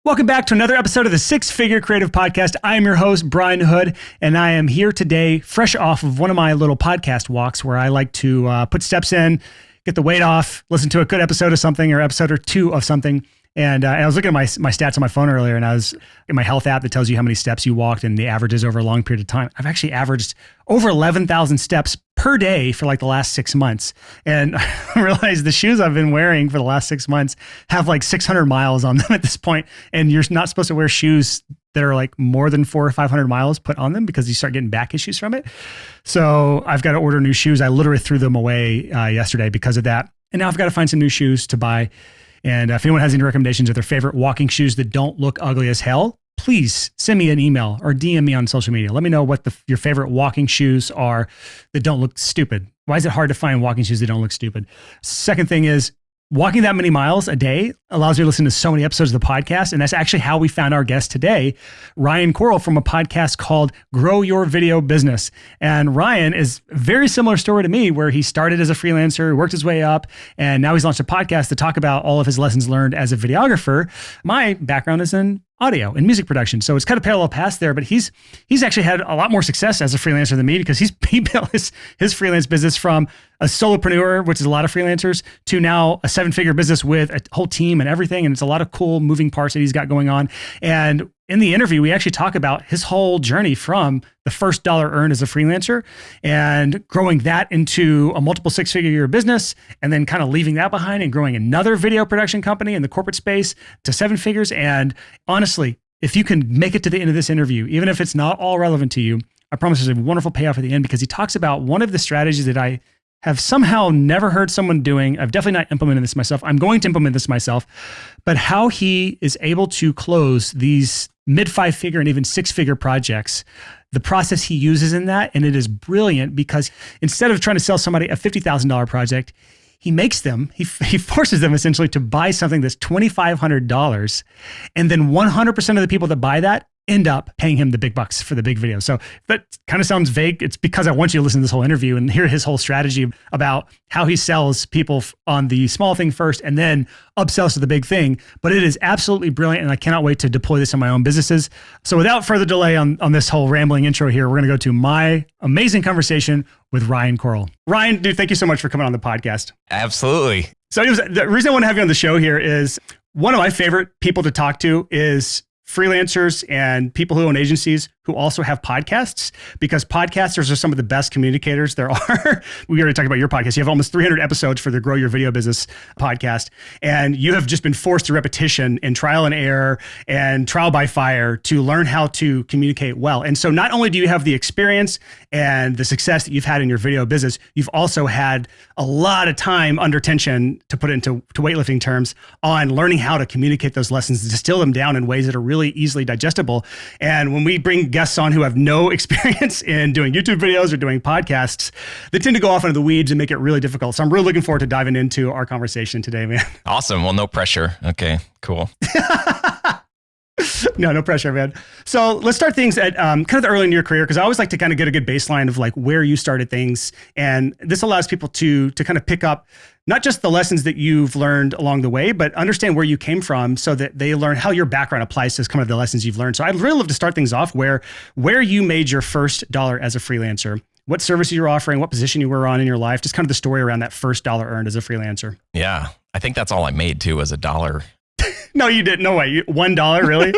Welcome back to another episode of the Six Figure Creative Podcast. I am your host, Brian Hood, and I am here today fresh off of one of my little podcast walks where I like to put steps in, get the weight off, listen to a good episode of something or episode or two of something. And I was looking at my stats on my phone earlier, and I was in my health app that tells you how many steps you walked and the averages over a long period of time. I've actually averaged over 11,000 steps per day for like the last 6 months. And I realized the shoes I've been wearing for the last 6 months have like 600 miles on them at this point. And you're not supposed to wear shoes that are like more than 400 or 500 miles put on them because you start getting back issues from it. So I've got to order new shoes. I literally threw them away yesterday because of that. And now I've got to find some new shoes to buy. And if anyone has any recommendations of their favorite walking shoes that don't look ugly as hell, please send me an email or DM me on social media. Let me know what your favorite walking shoes are that don't look stupid. Why is it hard to find walking shoes that don't look stupid? Second thing is, walking that many miles a day allows me to listen to so many episodes of the podcast. And that's actually how we found our guest today, Ryan Koral, from a podcast called Grow Your Video Business. And Ryan is a very similar story to me, where he started as a freelancer, worked his way up, and now he's launched a podcast to talk about all of his lessons learned as a videographer. My background is in audio and music production. So it's kind of parallel paths there, but he's actually had a lot more success as a freelancer than me, because he built his freelance business from a solopreneur, which is a lot of freelancers, to now a 7-figure business with a whole team and everything. And it's a lot of cool moving parts that he's got going on. And in the interview, we actually talk about his whole journey from the first dollar earned as a freelancer and growing that into a multiple 6-figure business, and then kind of leaving that behind and growing another video production company in the corporate space to 7 figures. And honestly, if you can make it to the end of this interview, even if it's not all relevant to you, I promise there's a wonderful payoff at the end, because he talks about one of the strategies that I have somehow never heard someone doing. I've definitely not implemented this myself. I'm going to implement this myself, but how he is able to close these mid 5-figure and even 6-figure projects, the process he uses in that. And it is brilliant, because instead of trying to sell somebody a $50,000 project, he makes them, he forces them essentially to buy something that's $2,500. And then 100% of the people that buy that end up paying him the big bucks for the big video. So that kind of sounds vague. It's because I want you to listen to this whole interview and hear his whole strategy about how he sells people on the small thing first and then upsells to the big thing. But it is absolutely brilliant, and I cannot wait to deploy this in my own businesses. So without further delay on this whole rambling intro here, we're going to go to my amazing conversation with Ryan Koral. Ryan, dude, thank you so much for coming on the podcast. Absolutely. So the reason I want to have you on the show here is one of my favorite people to talk to is freelancers and people who own agencies who also have podcasts, because podcasters are some of the best communicators there are. We already talked about your podcast. You have almost 300 episodes for the Grow Your Video Business podcast. And you have just been forced to repetition and trial and error and trial by fire to learn how to communicate well. And so not only do you have the experience and the success that you've had in your video business, you've also had a lot of time under tension, to put it into weightlifting terms, on learning how to communicate those lessons, distill them down in ways that are really easily digestible. And when we bring guests on who have no experience in doing YouTube videos or doing podcasts, they tend to go off into the weeds and make it really difficult. So I'm really looking forward to diving into our conversation today, man. Awesome. Well, no pressure. Okay, cool. No pressure, man. So let's start things at kind of the early in your career, because I always like to kind of get a good baseline of like where you started things. And this allows people to kind of pick up not just the lessons that you've learned along the way, but understand where you came from, so that they learn how your background applies to kind of the lessons you've learned. So I'd really love to start things off where you made your first dollar as a freelancer, what services you're offering, what position you were on in your life, just kind of the story around that first dollar earned as a freelancer. Yeah. I think that's all I made too, was $1. No, you didn't. No way. $1, really?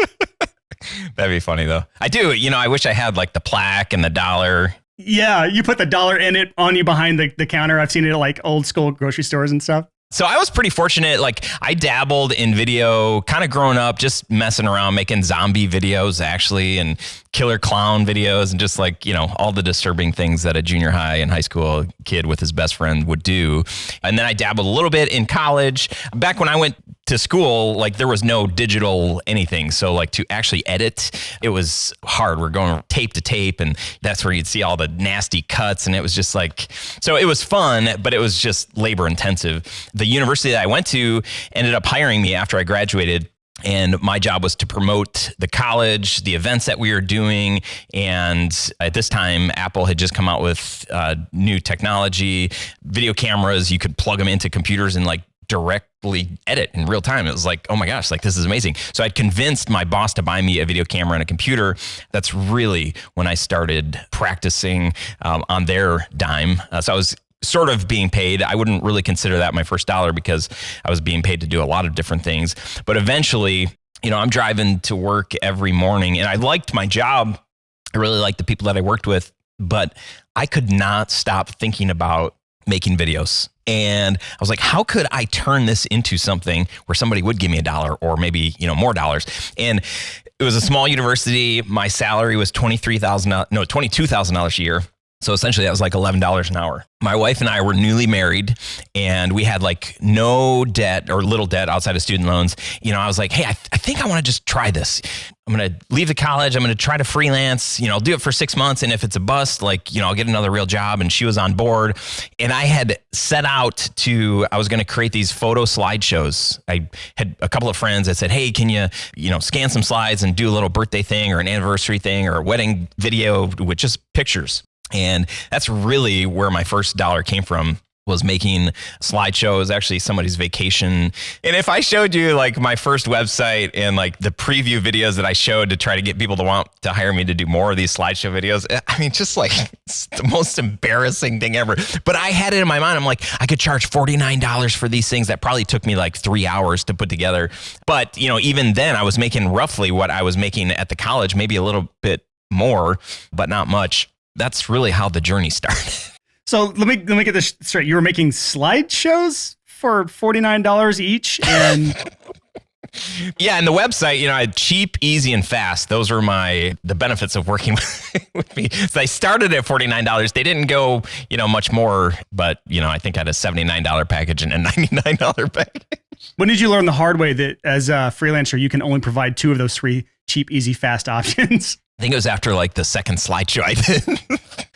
That'd be funny though. I do. I wish I had like the plaque and the dollar. Yeah, you put the dollar in it on you behind the counter. I've seen it at like old school grocery stores and stuff. So I was pretty fortunate. Like, I dabbled in video kind of growing up, just messing around, making zombie videos actually, and killer clown videos, and just like, all the disturbing things that a junior high and high school kid with his best friend would do. And then I dabbled a little bit in college. Back when I went to school, like, there was no digital anything. So like, to actually edit, it was hard. We're going tape to tape, and that's where you'd see all the nasty cuts. And it was just like, so it was fun, but it was just labor intensive. The university that I went to ended up hiring me after I graduated. And my job was to promote the college, the events that we were doing. And at this time, Apple had just come out with new technology, video cameras. You could plug them into computers and like directly edit in real time. It was like, oh my gosh, like this is amazing. So I'd convinced my boss to buy me a video camera and a computer. That's really when I started practicing on their dime. So I was sort of being paid. I wouldn't really consider that my first dollar because I was being paid to do a lot of different things. But eventually, I'm driving to work every morning and I liked my job. I really liked the people that I worked with, but I could not stop thinking about making videos. And I was like, how could I turn this into something where somebody would give me $1 or maybe, more dollars? And it was a small university. My salary was $22,000 a year. So essentially that was like $11 an hour. My wife and I were newly married and we had like no debt or little debt outside of student loans. I was like, hey, I think I want to just try this. I'm going to leave the college. I'm going to try to freelance, I'll do it for 6 months. And if it's a bust, I'll get another real job. And she was on board. And I had set out I was going to create these photo slideshows. I had a couple of friends that said, hey, can you, scan some slides and do a little birthday thing or an anniversary thing or a wedding video with just pictures. And that's really where my first dollar came from, was making slideshows, actually somebody's vacation. And if I showed you like my first website and like the preview videos that I showed to try to get people to want to hire me to do more of these slideshow videos, I mean, just like it's the most embarrassing thing ever. But I had it in my mind. I'm like, I could charge $49 for these things that probably took me like 3 hours to put together. But, even then I was making roughly what I was making at the college, maybe a little bit more, but not much. That's really how the journey started. So let me get this straight. You were making slideshows for $49 each, and yeah, and the website, cheap, easy, and fast. Those are the benefits of working with me. So I started at $49. They didn't go, much more, but I think I had a $79 package and a $99 package. When did you learn the hard way that as a freelancer you can only provide 2 of those 3 cheap, easy, fast options? I think it was after like the second slideshow I did.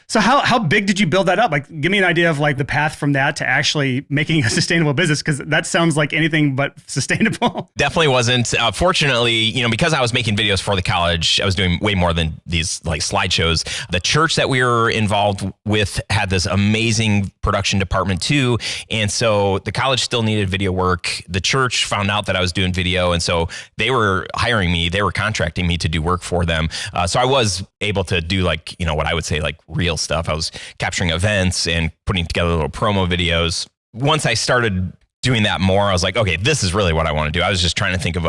So how big did you build that up? Like, give me an idea of like the path from that to actually making a sustainable business, because that sounds like anything but sustainable. Definitely wasn't. Fortunately, because I was making videos for the college, I was doing way more than these like slideshows. The church that we were involved with had this amazing production department too. And so the college still needed video work. The church found out that I was doing video. And so they were hiring me, they were contracting me to do work for them. So I was able to do like, what I would say like real stuff. I was capturing events and putting together little promo videos. Once I started doing that more, I was like, okay, this is really what I want to do. I was just trying to think of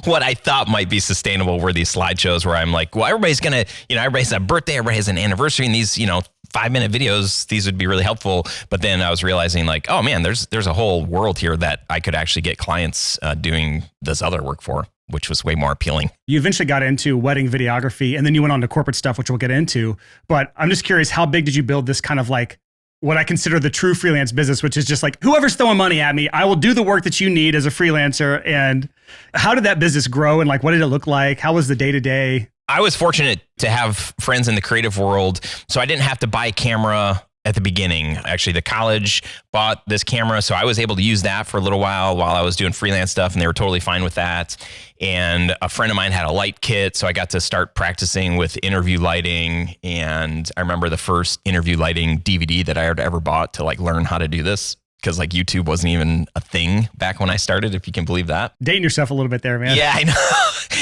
what I thought might be sustainable were these slideshows where I'm like, well, everybody's going to, everybody has a birthday, everybody has an anniversary, and these, 5-minute videos, these would be really helpful. But then I was realizing like, oh man, there's a whole world here that I could actually get clients doing this other work for, which was way more appealing. You eventually got into wedding videography and then you went on to corporate stuff, which we'll get into. But I'm just curious, how big did you build this kind of like what I consider the true freelance business, which is just like, whoever's throwing money at me, I will do the work that you need as a freelancer. And how did that business grow? And like, what did it look like? How was the day-to-day? I was fortunate to have friends in the creative world, so I didn't have to buy a camera at the beginning. Actually, the college bought this camera, so I was able to use that for a little while I was doing freelance stuff, and they were totally fine with that. And a friend of mine had a light kit, so I got to start practicing with interview lighting. And I remember the first interview lighting DVD that I had ever bought to like learn how to do this, because like YouTube wasn't even a thing back when I started, if you can believe that. Dating yourself a little bit there, man. Yeah, I know.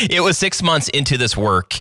It was 6 months into this work,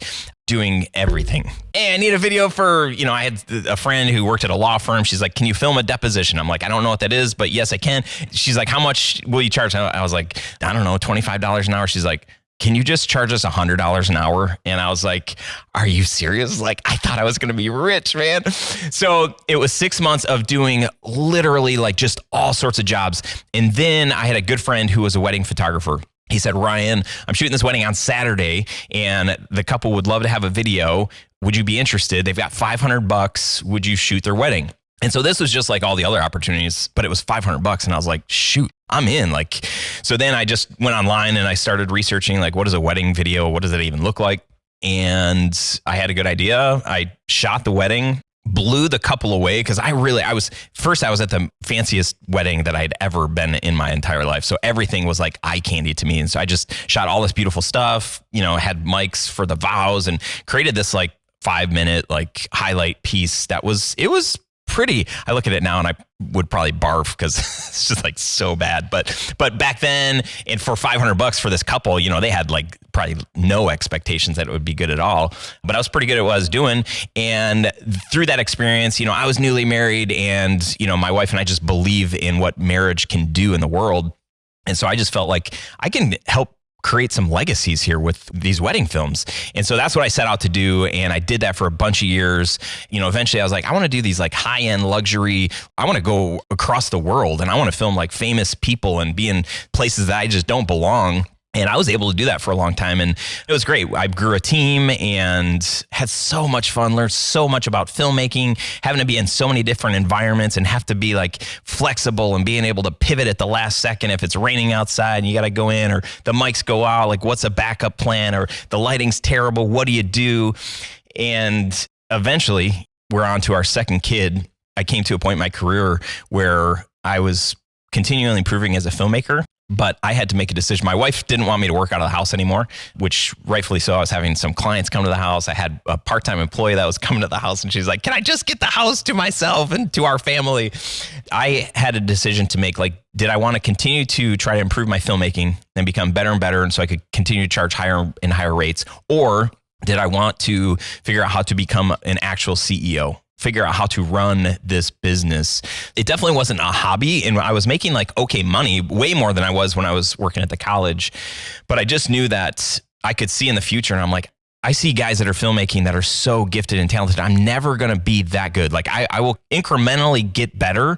doing everything. Hey, I need a video for, I had a friend who worked at a law firm. She's like, can you film a deposition? I'm like, I don't know what that is, but yes, I can. She's like, how much will you charge? I was like, I don't know, $25 an hour. She's like, can you just charge us $100 an hour? And I was like, are you serious? Like, I thought I was going to be rich, man. So it was 6 months of doing literally like just all sorts of jobs. And then I had a good friend who was a wedding photographer. He said, Ryan, I'm shooting this wedding on Saturday and the couple would love to have a video. Would you be interested? They've got $500. Would you shoot their wedding? And so this was just like all the other opportunities, but it was $500. And I was like, shoot, I'm in. Like, so then I just went online and I started researching like, what is a wedding video? What does it even look like? And I had a good idea. I shot the wedding, blew the couple away because I was at the fanciest wedding that I'd ever been in my entire life. So everything was like eye candy to me. And so I just shot all this beautiful stuff, had mics for the vows and created this like 5-minute like highlight piece it was pretty. I look at it now and I would probably barf because it's just like so bad. But back then, and for $500 for this couple, you know, they had like probably no expectations that it would be good at all. But I was pretty good at what I was doing. And through that experience, you know, I was newly married, and, you know, my wife and I just believe in what marriage can do in the world. And so I just felt like I can help create some legacies here with these wedding films. And so that's what I set out to do. And I did that for a bunch of years. You know, eventually I was like, I want to do these like high-end luxury. I want to go across the world and I want to film like famous people and be in places that I just don't belong. And I was able to do that for a long time, and it was great. I grew a team and had so much fun, learned so much about filmmaking, having to be in so many different environments and have to be like flexible and being able to pivot at the last second. If it's raining outside and you got to go in, or the mics go out, like what's a backup plan, or the lighting's terrible, what do you do? And eventually we're on to our second kid. I came to a point in my career where I was continually improving as a filmmaker, but I had to make a decision. My wife didn't want me to work out of the house anymore, which rightfully so. I was having some clients come to the house. I had a part-time employee that was coming to the house, and she's like, can I just get the house to myself and to our family? I had a decision to make. Like, did I want to continue to try to improve my filmmaking and become better and better, and so I could continue to charge higher and higher rates? Or did I want to figure out how to become an actual CEO? Figure out how to run this business. It definitely wasn't a hobby, and I was making like okay money, way more than I was when I was working at the college. But I just knew that I could see in the future, and I'm like, I see guys that are filmmaking that are so gifted and talented. I'm never going to be that good. Like I will incrementally get better,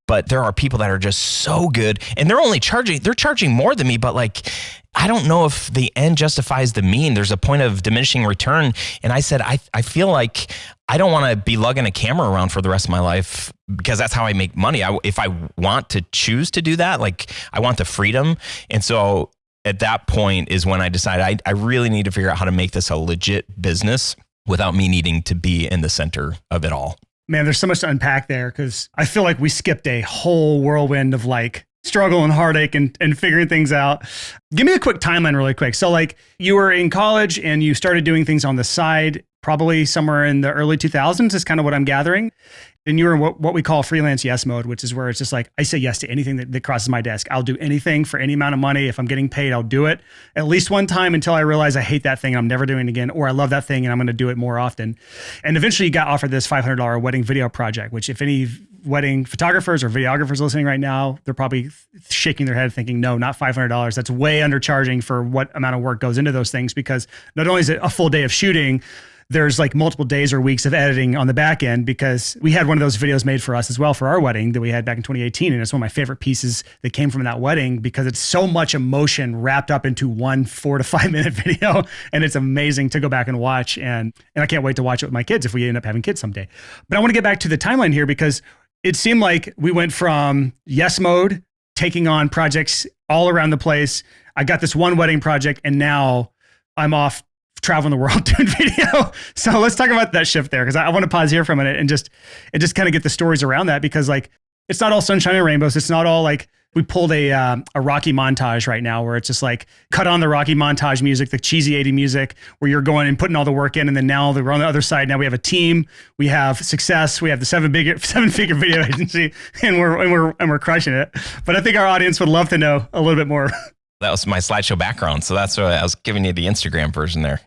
but there are people that are just so good, and they're charging more than me, but like, I don't know if the end justifies the mean. There's a point of diminishing return. And I said, I feel like I don't want to be lugging a camera around for the rest of my life, because that's how I make money. If I want to choose to do that, like I want the freedom. And so at that point is when I decided I really need to figure out how to make this a legit business without me needing to be in the center of it all. Man, there's so much to unpack there, because I feel like we skipped a whole whirlwind of like struggle and heartache and figuring things out. Give me a quick timeline really quick. So like you were in college and you started doing things on the side, probably somewhere in the early 2000s is kind of what I'm gathering. And you were in what we call freelance yes mode, which is where it's just like, I say yes to anything that crosses my desk. I'll do anything for any amount of money. If I'm getting paid, I'll do it at least one time until I realize I hate that thing and I'm never doing it again, or I love that thing and I'm going to do it more often. And eventually you got offered this $500 wedding video project, which if any wedding photographers or videographers listening right now, they're probably shaking their head thinking, no, not $500. That's way undercharging for what amount of work goes into those things, because not only is it a full day of shooting, there's like multiple days or weeks of editing on the back end, because we had one of those videos made for us as well for our wedding that we had back in 2018. And it's one of my favorite pieces that came from that wedding, because it's so much emotion wrapped up into one 4 to 5 minute video. And it's amazing to go back and watch. And I can't wait to watch it with my kids if we end up having kids someday. But I want to get back to the timeline here, because it seemed like we went from yes mode, taking on projects all around the place. I got this one wedding project, and now I'm off traveling the world doing video. So let's talk about that shift there, because I want to pause here for a minute and just kind of get the stories around that, because like it's not all sunshine and rainbows. It's not all like we pulled a Rocky montage right now where it's just like cut on the Rocky montage music, the cheesy 80 music, where you're going and putting all the work in. And then now we're on the other side. Now we have a team, we have success, we have the seven-figure video agency, and we're crushing it. But I think our audience would love to know a little bit more. That was my slideshow background. So that's what I was giving you, the Instagram version there.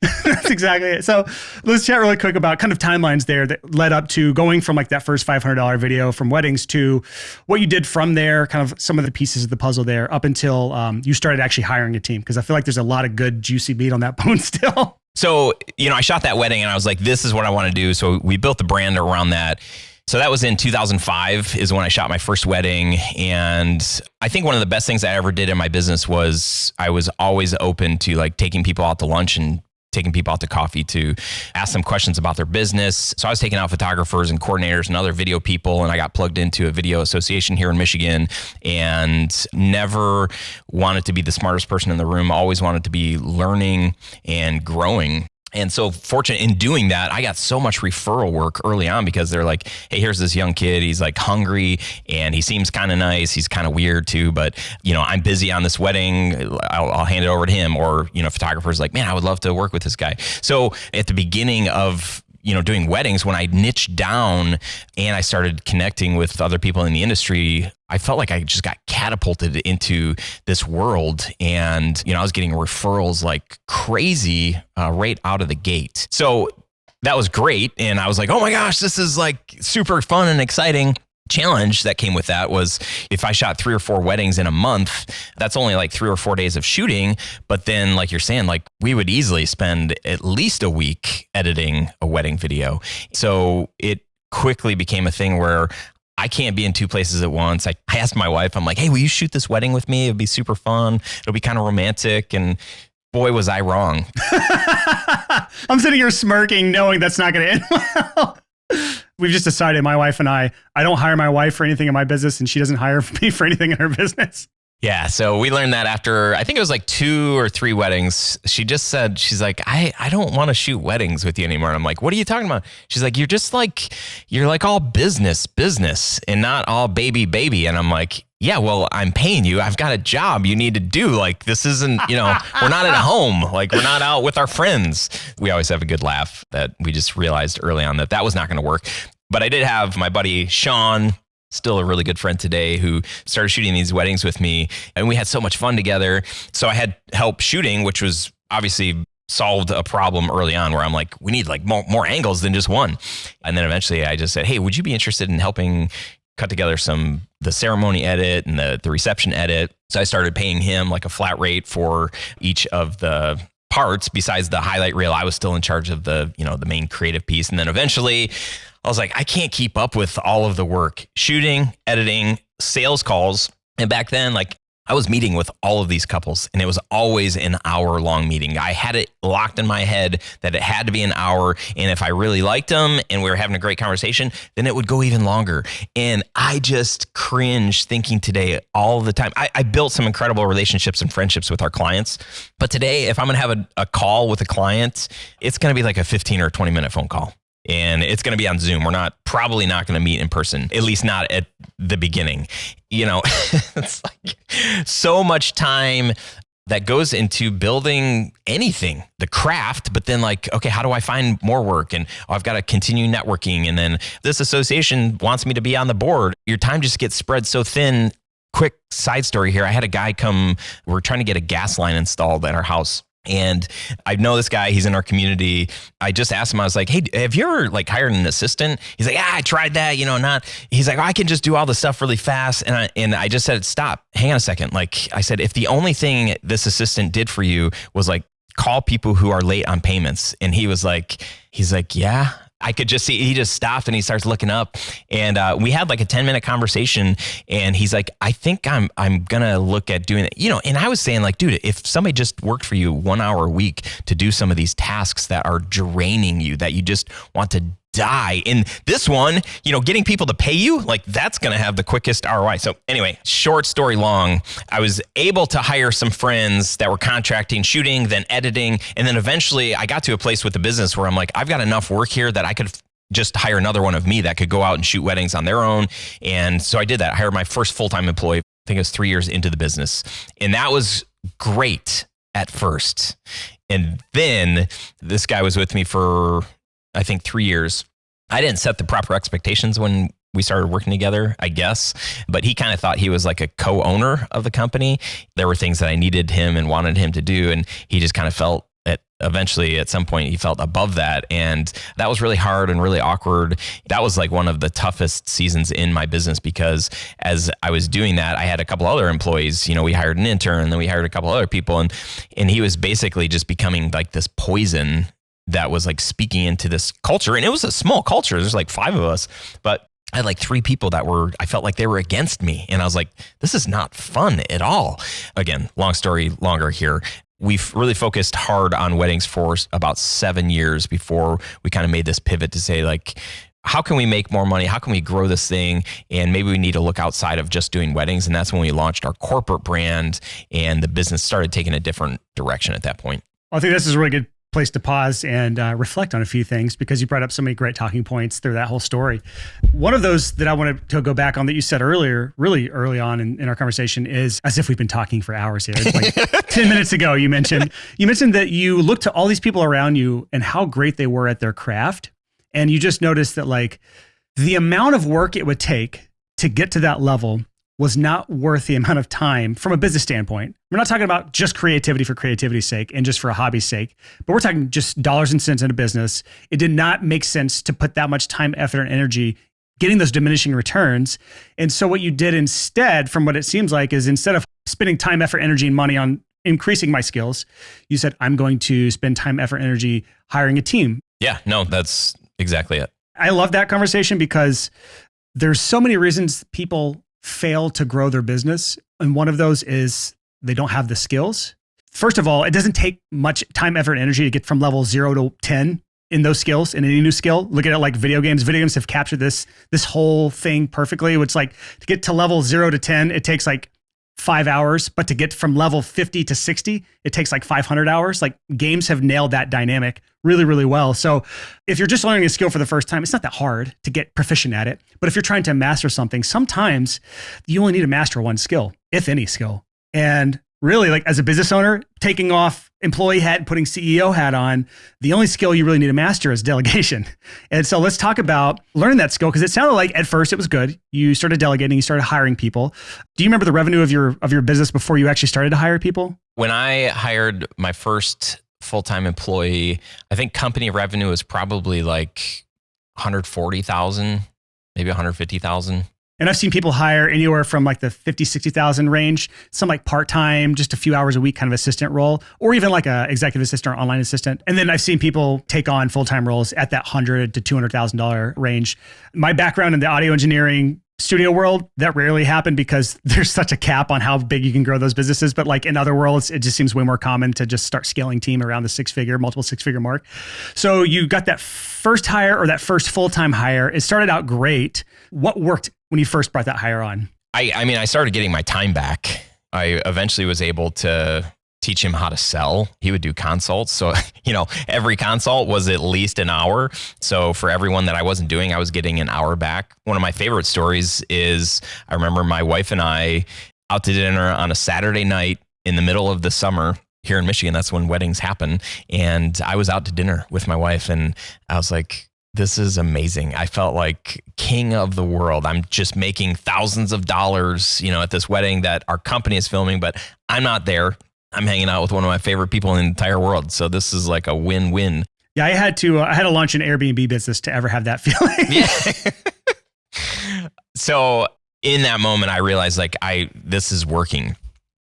That's exactly it. So let's chat really quick about kind of timelines there that led up to going from like that first $500 video from weddings to what you did from there, kind of some of the pieces of the puzzle there up until you started actually hiring a team. Because I feel like there's a lot of good juicy meat on that bone still. So, you know, I shot that wedding and I was like, this is what I want to do. So we built the brand around that. So that was in 2005 is when I shot my first wedding. And I think one of the best things I ever did in my business was I was always open to like taking people out to lunch and taking people out to coffee to ask them questions about their business. So I was taking out photographers and coordinators and other video people, and I got plugged into a video association here in Michigan, and never wanted to be the smartest person in the room, always wanted to be learning and growing. And so fortunate in doing that, I got so much referral work early on, because they're like, hey, here's this young kid. He's like hungry and he seems kind of nice. He's kind of weird too, but you know, I'm busy on this wedding. I'll hand it over to him. Or, you know, photographers like, man, I would love to work with this guy. So at the beginning of doing weddings, when I niched down and I started connecting with other people in the industry, I felt like I just got catapulted into this world. And, I was getting referrals like crazy right out of the gate. So that was great. And I was like, oh my gosh, this is like super fun and exciting. Challenge that came with that was if I shot 3 or 4 weddings in a month, that's only like 3 or 4 days of shooting. But then, like you're saying, like we would easily spend at least a week editing a wedding video. So it quickly became a thing where I can't be in 2 places at once. I asked my wife, I'm like, hey, will you shoot this wedding with me? It'd be super fun. It'll be kind of romantic. And boy, was I wrong. I'm sitting here smirking, knowing that's not going to end well. We've just decided, my wife and I don't hire my wife for anything in my business, and she doesn't hire me for anything in her business. Yeah. So we learned that after, I think it was like 2 or 3 weddings. She just said, she's like, I don't want to shoot weddings with you anymore. And I'm like, what are you talking about? She's like, you're like all business and not all baby. And I'm like, yeah, well, I'm paying you. I've got a job you need to do. Like, this isn't, we're not at home. Like, we're not out with our friends. We always have a good laugh that we just realized early on that was not going to work. But I did have my buddy, Sean, still a really good friend today, who started shooting these weddings with me. And we had so much fun together. So I had help shooting, which was obviously solved a problem early on where I'm like, we need like more angles than just one. And then eventually I just said, hey, would you be interested in helping cut together the ceremony edit and the reception edit? So I started paying him like a flat rate for each of the parts. Besides the highlight reel, I was still in charge of the main creative piece. And then eventually I was like, I can't keep up with all of the work, shooting, editing, sales calls. And back then, like, I was meeting with all of these couples, and it was always an hour-long meeting. I had it locked in my head that it had to be an hour. And if I really liked them and we were having a great conversation, then it would go even longer. And I just cringe thinking today all the time. I built some incredible relationships and friendships with our clients. But today, if I'm going to have a call with a client, it's going to be like a 15 or 20-minute phone call. And it's going to be on Zoom. We're probably not going to meet in person, at least not at the beginning. It's like so much time that goes into building anything, the craft, but then like, okay, how do I find more work? And I've got to continue networking. And then this association wants me to be on the board. Your time just gets spread so thin. Quick side story here. I had a guy we're trying to get a gas line installed at our house. And I know this guy, he's in our community. I just asked him, I was like, hey, have you ever like hired an assistant? He's like, I tried that, he's like, I can just do all this stuff really fast. And I just said, stop, hang on a second. Like I said, if the only thing this assistant did for you was like call people who are late on payments. And he's like, yeah. I could just see, he just stopped and he starts looking up, and we had like a 10-minute conversation, and he's like, I think I'm going to look at doing it, and I was saying like, dude, if somebody just worked for you 1 hour a week to do some of these tasks that are draining you, that you just want to die in this one, getting people to pay you, like that's going to have the quickest ROI. So anyway, short story long, I was able to hire some friends that were contracting, shooting, then editing. And then eventually I got to a place with the business where I'm like, I've got enough work here that I could just hire another one of me that could go out and shoot weddings on their own. And so I did that. I hired my first full-time employee. I think it was 3 years into the business. And that was great at first. And then this guy was with me for, I think, 3 years. I didn't set the proper expectations when we started working together, I guess, but he kind of thought he was like a co-owner of the company. There were things that I needed him and wanted him to do. And he just kind of felt that eventually at some point he felt above that. And that was really hard and really awkward. That was like one of the toughest seasons in my business, because as I was doing that, I had a couple other employees. We hired an intern, and then we hired a couple other people. And he was basically just becoming like this poison that was like speaking into this culture. And it was a small culture. There's like 5 of us, but I had like 3 people I felt like they were against me. And I was like, this is not fun at all. Again, long story longer here. We've really focused hard on weddings for about 7 years before we kind of made this pivot to say like, how can we make more money? How can we grow this thing? And maybe we need to look outside of just doing weddings. And that's when we launched our corporate brand, and the business started taking a different direction at that point. I think this is a really good place to pause and reflect on a few things, because you brought up so many great talking points through that whole story. One of those that I wanted to go back on that you said earlier, really early on in our conversation, is as if we've been talking for hours here. It's like 10 minutes ago, you mentioned that you looked to all these people around you and how great they were at their craft. And you just noticed that like the amount of work it would take to get to that level was not worth the amount of time from a business standpoint. We're not talking about just creativity for creativity's sake and just for a hobby's sake, but we're talking just dollars and cents in a business. It did not make sense to put that much time, effort, and energy getting those diminishing returns. And so what you did instead, from what it seems like, is instead of spending time, effort, energy, and money on increasing my skills, you said, I'm going to spend time, effort, energy hiring a team. Yeah, no, that's exactly it. I love that conversation because there's so many reasons people fail to grow their business. And one of those is they don't have the skills. First of all, it doesn't take much time, effort, and energy to get from level 0 to 10 in those skills, in any new skill. Look at it like video games. Video games have captured this whole thing perfectly. It's like to get to level 0 to 10, it takes like 5 hours, but to get from level 50 to 60, it takes like 500 hours. Like games have nailed that dynamic really, really well. So if you're just learning a skill for the first time, it's not that hard to get proficient at it. But if you're trying to master something, sometimes you only need to master one skill, if any skill. And really, like as a business owner, taking off employee hat and putting CEO hat on, the only skill you really need to master is delegation. And so let's talk about learning that skill, because it sounded like at first it was good. You started delegating, you started hiring people. Do you remember the revenue of your business before you actually started to hire people? When I hired my first full-time employee, I think company revenue was probably like 140,000, maybe 150,000. And I've seen people hire anywhere from like the 50, 60,000 range, some like part-time, just a few hours a week kind of assistant role, or even like a executive assistant or online assistant. And then I've seen people take on full-time roles at that $100,000 to $200,000 range. My background in the audio engineering studio world, that rarely happened because there's such a cap on how big you can grow those businesses. But like in other worlds, it just seems way more common to just start scaling team around the multiple six-figure mark. So you got that first hire or that first full-time hire. It started out great. What worked when you first brought that hire on? I mean, I started getting my time back. I eventually was able to teach him how to sell. He would do consults. So, every consult was at least an hour. So for everyone that I wasn't doing, I was getting an hour back. One of my favorite stories is I remember my wife and I out to dinner on a Saturday night in the middle of the summer here in Michigan. That's when weddings happen. And I was out to dinner with my wife and I was like, this is amazing. I felt like king of the world. I'm just making thousands of dollars, at this wedding that our company is filming, but I'm not there. I'm hanging out with one of my favorite people in the entire world. So this is like a win-win. Yeah, I had to launch an Airbnb business to ever have that feeling. Yeah. So in that moment, I realized this is working.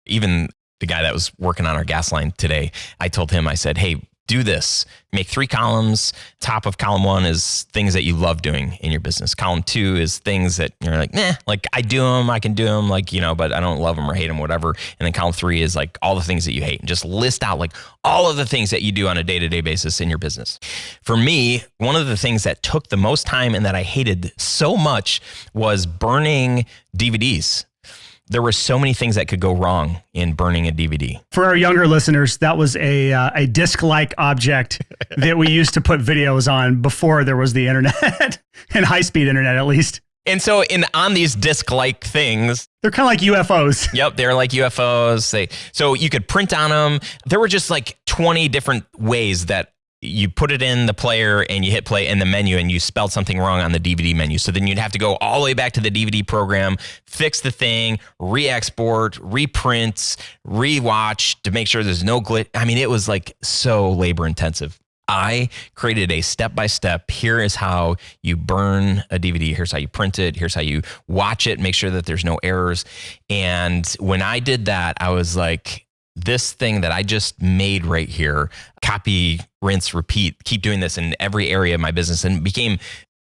Even the guy that was working on our gas line today, I told him, I said, hey, do this. Make 3 columns. Top of column 1 is things that you love doing in your business. Column 2 is things that you're like, like I do them, I can do them, but I don't love them or hate them, whatever. And then column 3 is like all the things that you hate. And just list out like all of the things that you do on a day-to-day basis in your business. For me, one of the things that took the most time and that I hated so much was burning DVDs. There were so many things that could go wrong in burning a DVD. For our younger listeners, that was a disc-like object that we used to put videos on before there was the internet and high-speed internet, at least. And so on these disc-like things, they're kind of like UFOs. Yep, they're like UFOs. So you could print on them. There were just like 20 different ways that you put it in the player and you hit play in the menu and you spelled something wrong on the DVD menu. So then you'd have to go all the way back to the DVD program, fix the thing, re-export, reprint, re-watch to make sure there's no glitch. I mean, it was like so labor intensive. I created a step-by-step. Here is how you burn a DVD. Here's how you print it. Here's how you watch it. Make sure that there's no errors. And when I did that, I was like, this thing that I just made right here, copy, rinse, repeat, keep doing this in every area of my business, and it became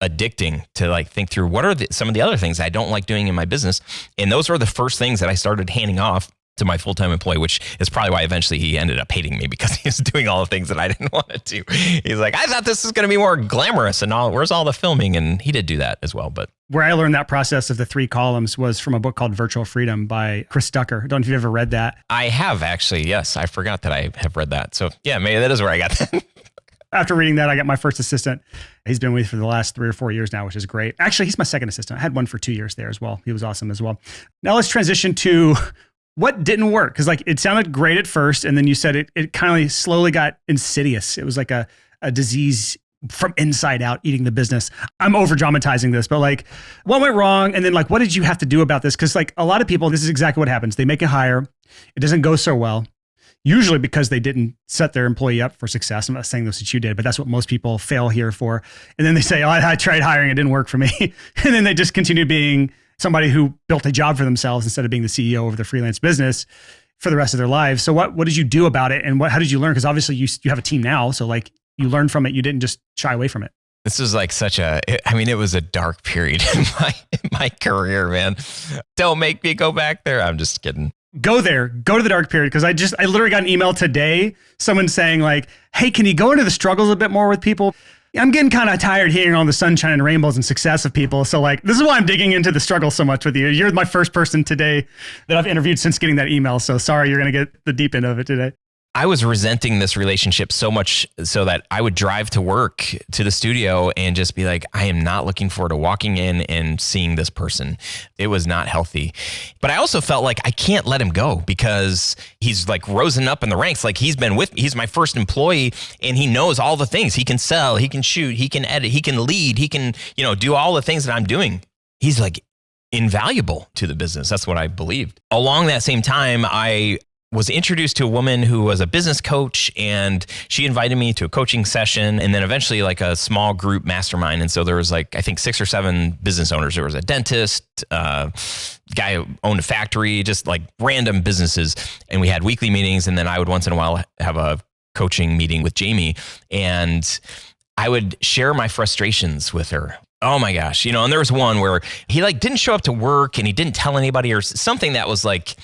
addicting to like think through what are some of the other things I don't like doing in my business. And those were the first things that I started handing off to my full-time employee, which is probably why eventually he ended up hating me because he was doing all the things that I didn't want to do. He's like, I thought this was going to be more glamorous and all, where's all the filming? And he did do that as well. But where I learned that process of the 3 columns was from a book called Virtual Freedom by Chris Ducker. I don't know if you've ever read that. I have actually. Yes. I forgot that I have read that. So yeah, maybe that is where I got that. After reading that, I got my first assistant. He's been with me for the last 3 or 4 years now, which is great. Actually, he's my second assistant. I had one for 2 years there as well. He was awesome as well. Now let's transition to what didn't work. Because like it sounded great at first, and then you said it kind of slowly got insidious. It was like a disease from inside out eating the business. I'm over dramatizing this, but like what went wrong? And then like, what did you have to do about this? Cause like a lot of people, this is exactly what happens. They make a hire. It doesn't go so well, usually because they didn't set their employee up for success. I'm not saying this that you did, but that's what most people fail here for. And then they say, oh, I tried hiring, it didn't work for me. And then they just continue being somebody who built a job for themselves instead of being the CEO of their freelance business for the rest of their lives. So what did you do about it? And how did you learn? Because obviously you have a team now. So like you learned from it. You didn't just shy away from it. This was like it was a dark period in my career, man. Don't make me go back there. I'm just kidding. Go there, go to the dark period. Cause I literally got an email today, someone saying like, hey, can you go into the struggles a bit more with people? I'm getting kind of tired hearing all the sunshine and rainbows and success of people. So like, this is why I'm digging into the struggle so much with you. You're my first person today that I've interviewed since getting that email. So sorry, you're going to get the deep end of it today. I was resenting this relationship so much so that I would drive to work to the studio and just be like, I am not looking forward to walking in and seeing this person. It was not healthy. But I also felt like I can't let him go because he's like risen up in the ranks. Like he's my first employee and he knows all the things. He can sell, he can shoot, he can edit, he can lead, he can, do all the things that I'm doing. He's like invaluable to the business. That's what I believed. Along that same time, I was introduced to a woman who was a business coach, and she invited me to a coaching session and then eventually like a small group mastermind. And so there was like, I think 6 or 7 business owners. There was a dentist, guy who owned a factory, just like random businesses. And we had weekly meetings. And then I would once in a while have a coaching meeting with Jamie, and I would share my frustrations with her. Oh my gosh. And there was one where he like didn't show up to work and he didn't tell anybody or something that was like,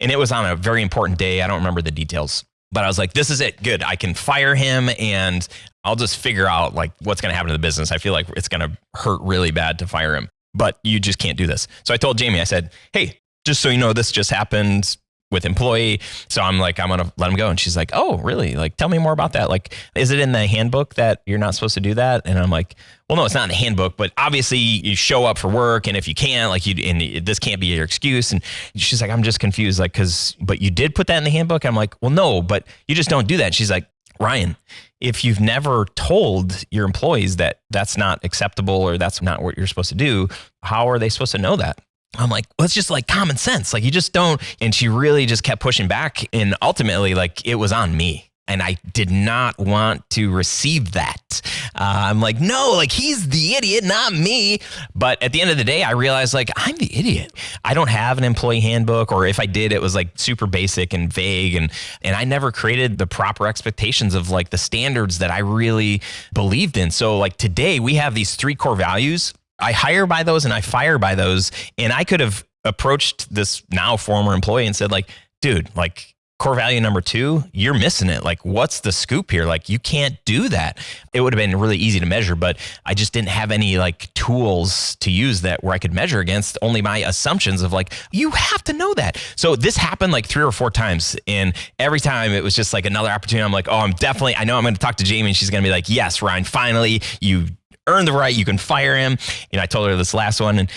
and it was on a very important day. I don't remember the details, but I was like, this is it. Good. I can fire him and I'll just figure out like what's going to happen to the business. I feel like it's going to hurt really bad to fire him, but you just can't do this. So I told Jamie, I said, hey, just so you know, this just happened with employee. So I'm like, I'm going to let him go. And she's like, oh, really? Like, tell me more about that. Like, is it in the handbook that you're not supposed to do that? And I'm like, well, no, it's not in the handbook, but obviously you show up for work. And if you can't, like this can't be your excuse. And she's like, I'm just confused. Like, but you did put that in the handbook. I'm like, well, no, but you just don't do that. And she's like, Ryan, if you've never told your employees that that's not acceptable or that's not what you're supposed to do, how are they supposed to know that? I'm like, well, it's just like common sense. Like you just don't. And she really just kept pushing back. And ultimately, like it was on me. And I did not want to receive that. I'm like, no, like he's the idiot, not me. But at the end of the day, I realized like I'm the idiot. I don't have an employee handbook, or if I did, it was like super basic and vague. And I never created the proper expectations of like the standards that I really believed in. So like today we have these 3 core values. I hire by those and I fire by those. And I could have approached this now former employee and said like, dude, like core value number 2, you're missing it. Like, what's the scoop here? Like, you can't do that. It would have been really easy to measure, but I just didn't have any like tools to use that where I could measure against, only my assumptions of like, you have to know that. So this happened like 3 or 4 times. And every time it was just like another opportunity. I'm like, oh, I know I'm going to talk to Jamie and she's going to be like, yes, Ryan, finally you earned the right, you can fire him. And I told her this last one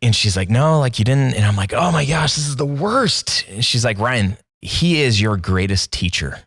and she's like, no, like you didn't. And I'm like, oh my gosh, this is the worst. And she's like, Ryan, he is your greatest teacher.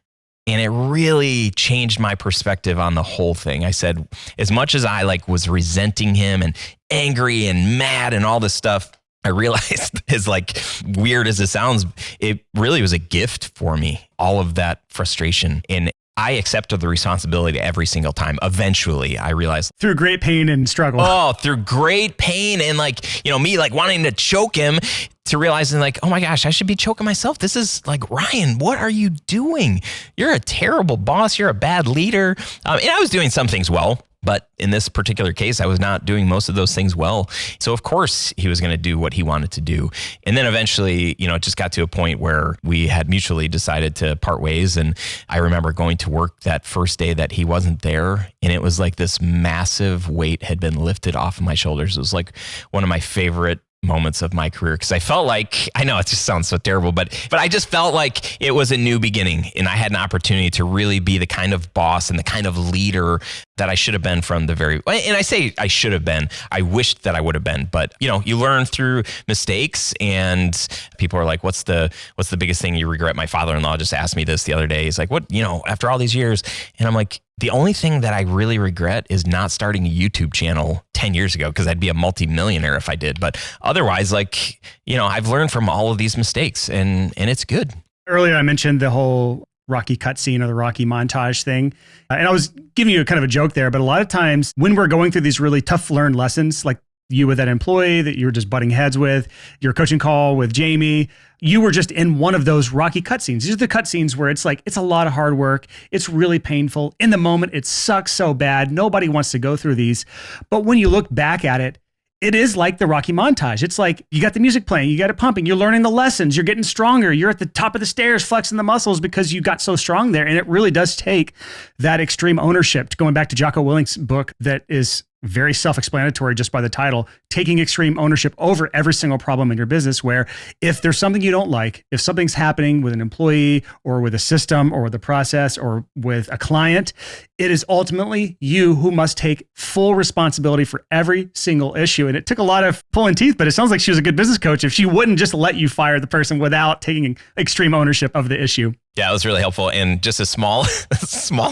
And it really changed my perspective on the whole thing. I said, as much as I like was resenting him and angry and mad and all this stuff, I realized, as like weird as it sounds, it really was a gift for me, all of that frustration. And I accepted the responsibility every single time. Eventually, I realized. Through great pain and struggle. Oh, through great pain and like, me like wanting to choke him, to realizing like, oh my gosh, I should be choking myself. This is like, Ryan, what are you doing? You're a terrible boss. You're a bad leader. And I was doing some things well, but in this particular case, I was not doing most of those things well. So of course he was going to do what he wanted to do. And then eventually, it just got to a point where we had mutually decided to part ways. And I remember going to work that first day that he wasn't there. And it was like this massive weight had been lifted off of my shoulders. It was like one of my favorite moments of my career because I felt like, I know it just sounds so terrible, but I just felt like it was a new beginning and I had an opportunity to really be the kind of boss and the kind of leader that I should have been from the very, and I say I should have been, I wished that I would have been, but you learn through mistakes and people are like, what's the biggest thing you regret? My father-in-law just asked me this the other day. He's like, what, after all these years, and I'm like, the only thing that I really regret is not starting a YouTube channel 10 years ago because I'd be a multimillionaire if I did. But otherwise, I've learned from all of these mistakes and it's good. Earlier, I mentioned the whole Rocky cutscene or the Rocky montage thing. And I was giving you kind of a joke there, but a lot of times when we're going through these really tough learned lessons, like you with that employee that you were just butting heads with, your coaching call with Jamie, you were just in one of those Rocky cutscenes. These are the cutscenes where it's like, it's a lot of hard work. It's really painful. In the moment, it sucks so bad. Nobody wants to go through these. But when you look back at it, it is like the Rocky montage. It's like you got the music playing, you got it pumping, you're learning the lessons, you're getting stronger, you're at the top of the stairs flexing the muscles because you got so strong there. And it really does take that extreme ownership. Going back to Jocko Willink's book that is very self-explanatory just by the title, taking extreme ownership over every single problem in your business, where if there's something you don't like, if something's happening with an employee or with a system or with a process or with a client, it is ultimately you who must take full responsibility for every single issue. And it took a lot of pulling teeth, but it sounds like she was a good business coach if she wouldn't just let you fire the person without taking extreme ownership of the issue. Yeah, it was really helpful. And just a small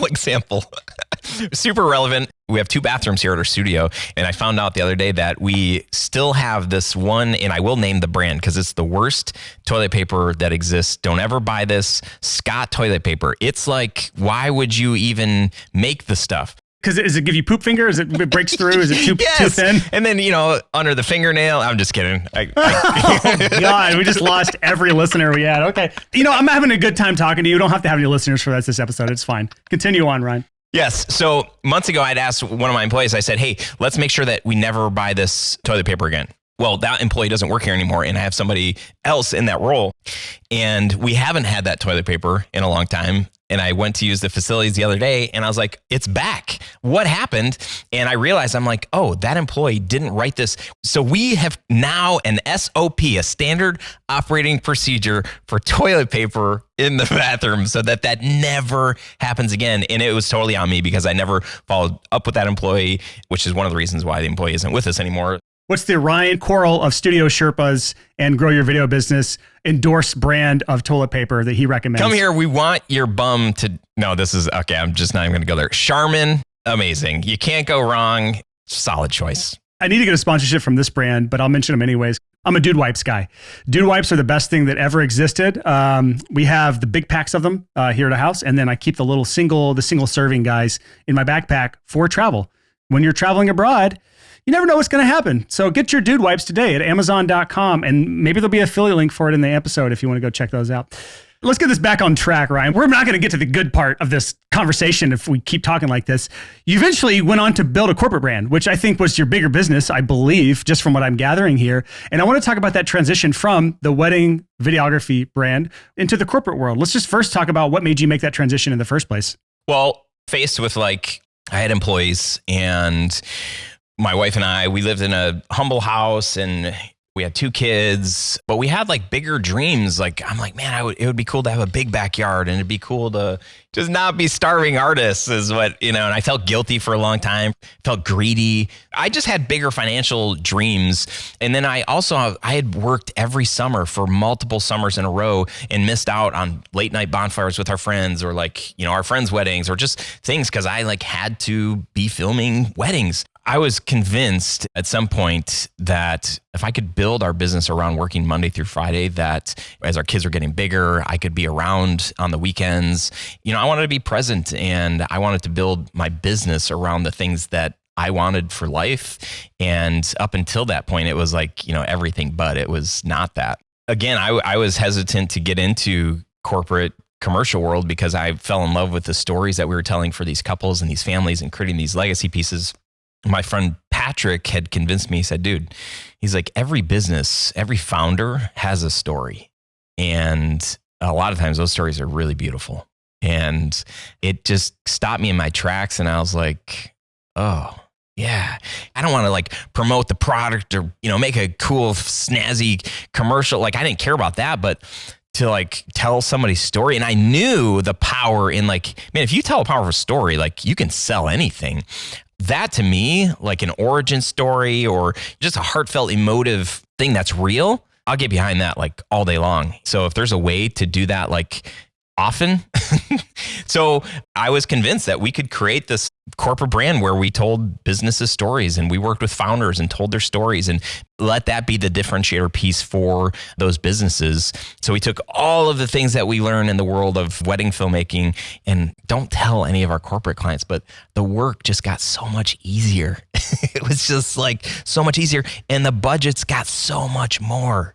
example, super relevant. We have 2 bathrooms here at our studio. And I found out the other day that we still have this one, and I will name the brand because it's the worst toilet paper that exists. Don't ever buy this Scott toilet paper. It's like, why would you even make the stuff? Because does it give you poop finger? Is it breaks through? Is it too thin? And then, under the fingernail, I'm just kidding. Oh, God, we just lost every listener we had. Okay. I'm having a good time talking to you. You don't have to have any listeners for this episode. It's fine. Continue on, Ryan. Yes. So months ago, I'd asked one of my employees, I said, hey, let's make sure that we never buy this toilet paper again. Well, that employee doesn't work here anymore, and I have somebody else in that role. And we haven't had that toilet paper in a long time. And I went to use the facilities the other day, and I was like, it's back. What happened? And I realized, I'm like, oh, that employee didn't write this. So we have now an SOP, a standard operating procedure for toilet paper in the bathroom so that never happens again. And it was totally on me because I never followed up with that employee, which is one of the reasons why the employee isn't with us anymore. What's the Ryan Koral of Studio Sherpas and Grow Your Video Business endorsed brand of toilet paper that he recommends? Come here. We want your bum to... No, this is... Okay, I'm just not even going to go there. Charmin, amazing. You can't go wrong. Solid choice. I need to get a sponsorship from this brand, but I'll mention them anyways. I'm a Dude Wipes guy. Dude Wipes are the best thing that ever existed. We have the big packs of them here at the house, and then I keep the single serving guys in my backpack for travel. When you're traveling abroad, you never know what's going to happen. So get your Dude Wipes today at Amazon.com, and maybe there'll be an affiliate link for it in the episode if you want to go check those out. Let's get this back on track, Ryan. We're not going to get to the good part of this conversation if we keep talking like this. You eventually went on to build a corporate brand, which I think was your bigger business, I believe, just from what I'm gathering here. And I want to talk about that transition from the wedding videography brand into the corporate world. Let's just first talk about what made you make that transition in the first place. Well, faced with I had employees, and my wife and I, we lived in a humble house, and we had 2 kids, but we had bigger dreams. I'm like, man, it would be cool to have a big backyard, and it'd be cool to just not be starving artists is what, and I felt guilty for a long time, felt greedy. I just had bigger financial dreams. And then I had worked every summer for multiple summers in a row and missed out on late night bonfires with our friends or our friends' weddings or just things because I had to be filming weddings. I was convinced at some point that if I could build our business around working Monday through Friday, that as our kids were getting bigger, I could be around on the weekends. I wanted to be present, and I wanted to build my business around the things that I wanted for life. And up until that point, it was everything, but it was not that. Again, I was hesitant to get into corporate commercial world because I fell in love with the stories that we were telling for these couples and these families and creating these legacy pieces. My friend Patrick had convinced me, he said, dude, he's like, every business, every founder has a story. And a lot of times those stories are really beautiful. And it just stopped me in my tracks. And I was like, oh, Yeah. I don't want to like promote the product or, make a cool, snazzy commercial. Like I didn't care about that, but to like tell somebody's story. And I knew the power in like, man, if you tell a powerful story, like you can sell anything. That to me, like an origin story or just a heartfelt, emotive thing that's real, I'll get behind that like all day long. So if there's a way to do that like often, so I was convinced that we could create this corporate brand where we told businesses stories and we worked with founders and told their stories and let that be the differentiator piece for those businesses. So we took all of the things that we learned in the world of wedding filmmaking and don't tell any of our corporate clients, but the work just got so much easier. It was just like so much easier and the budgets got so much more.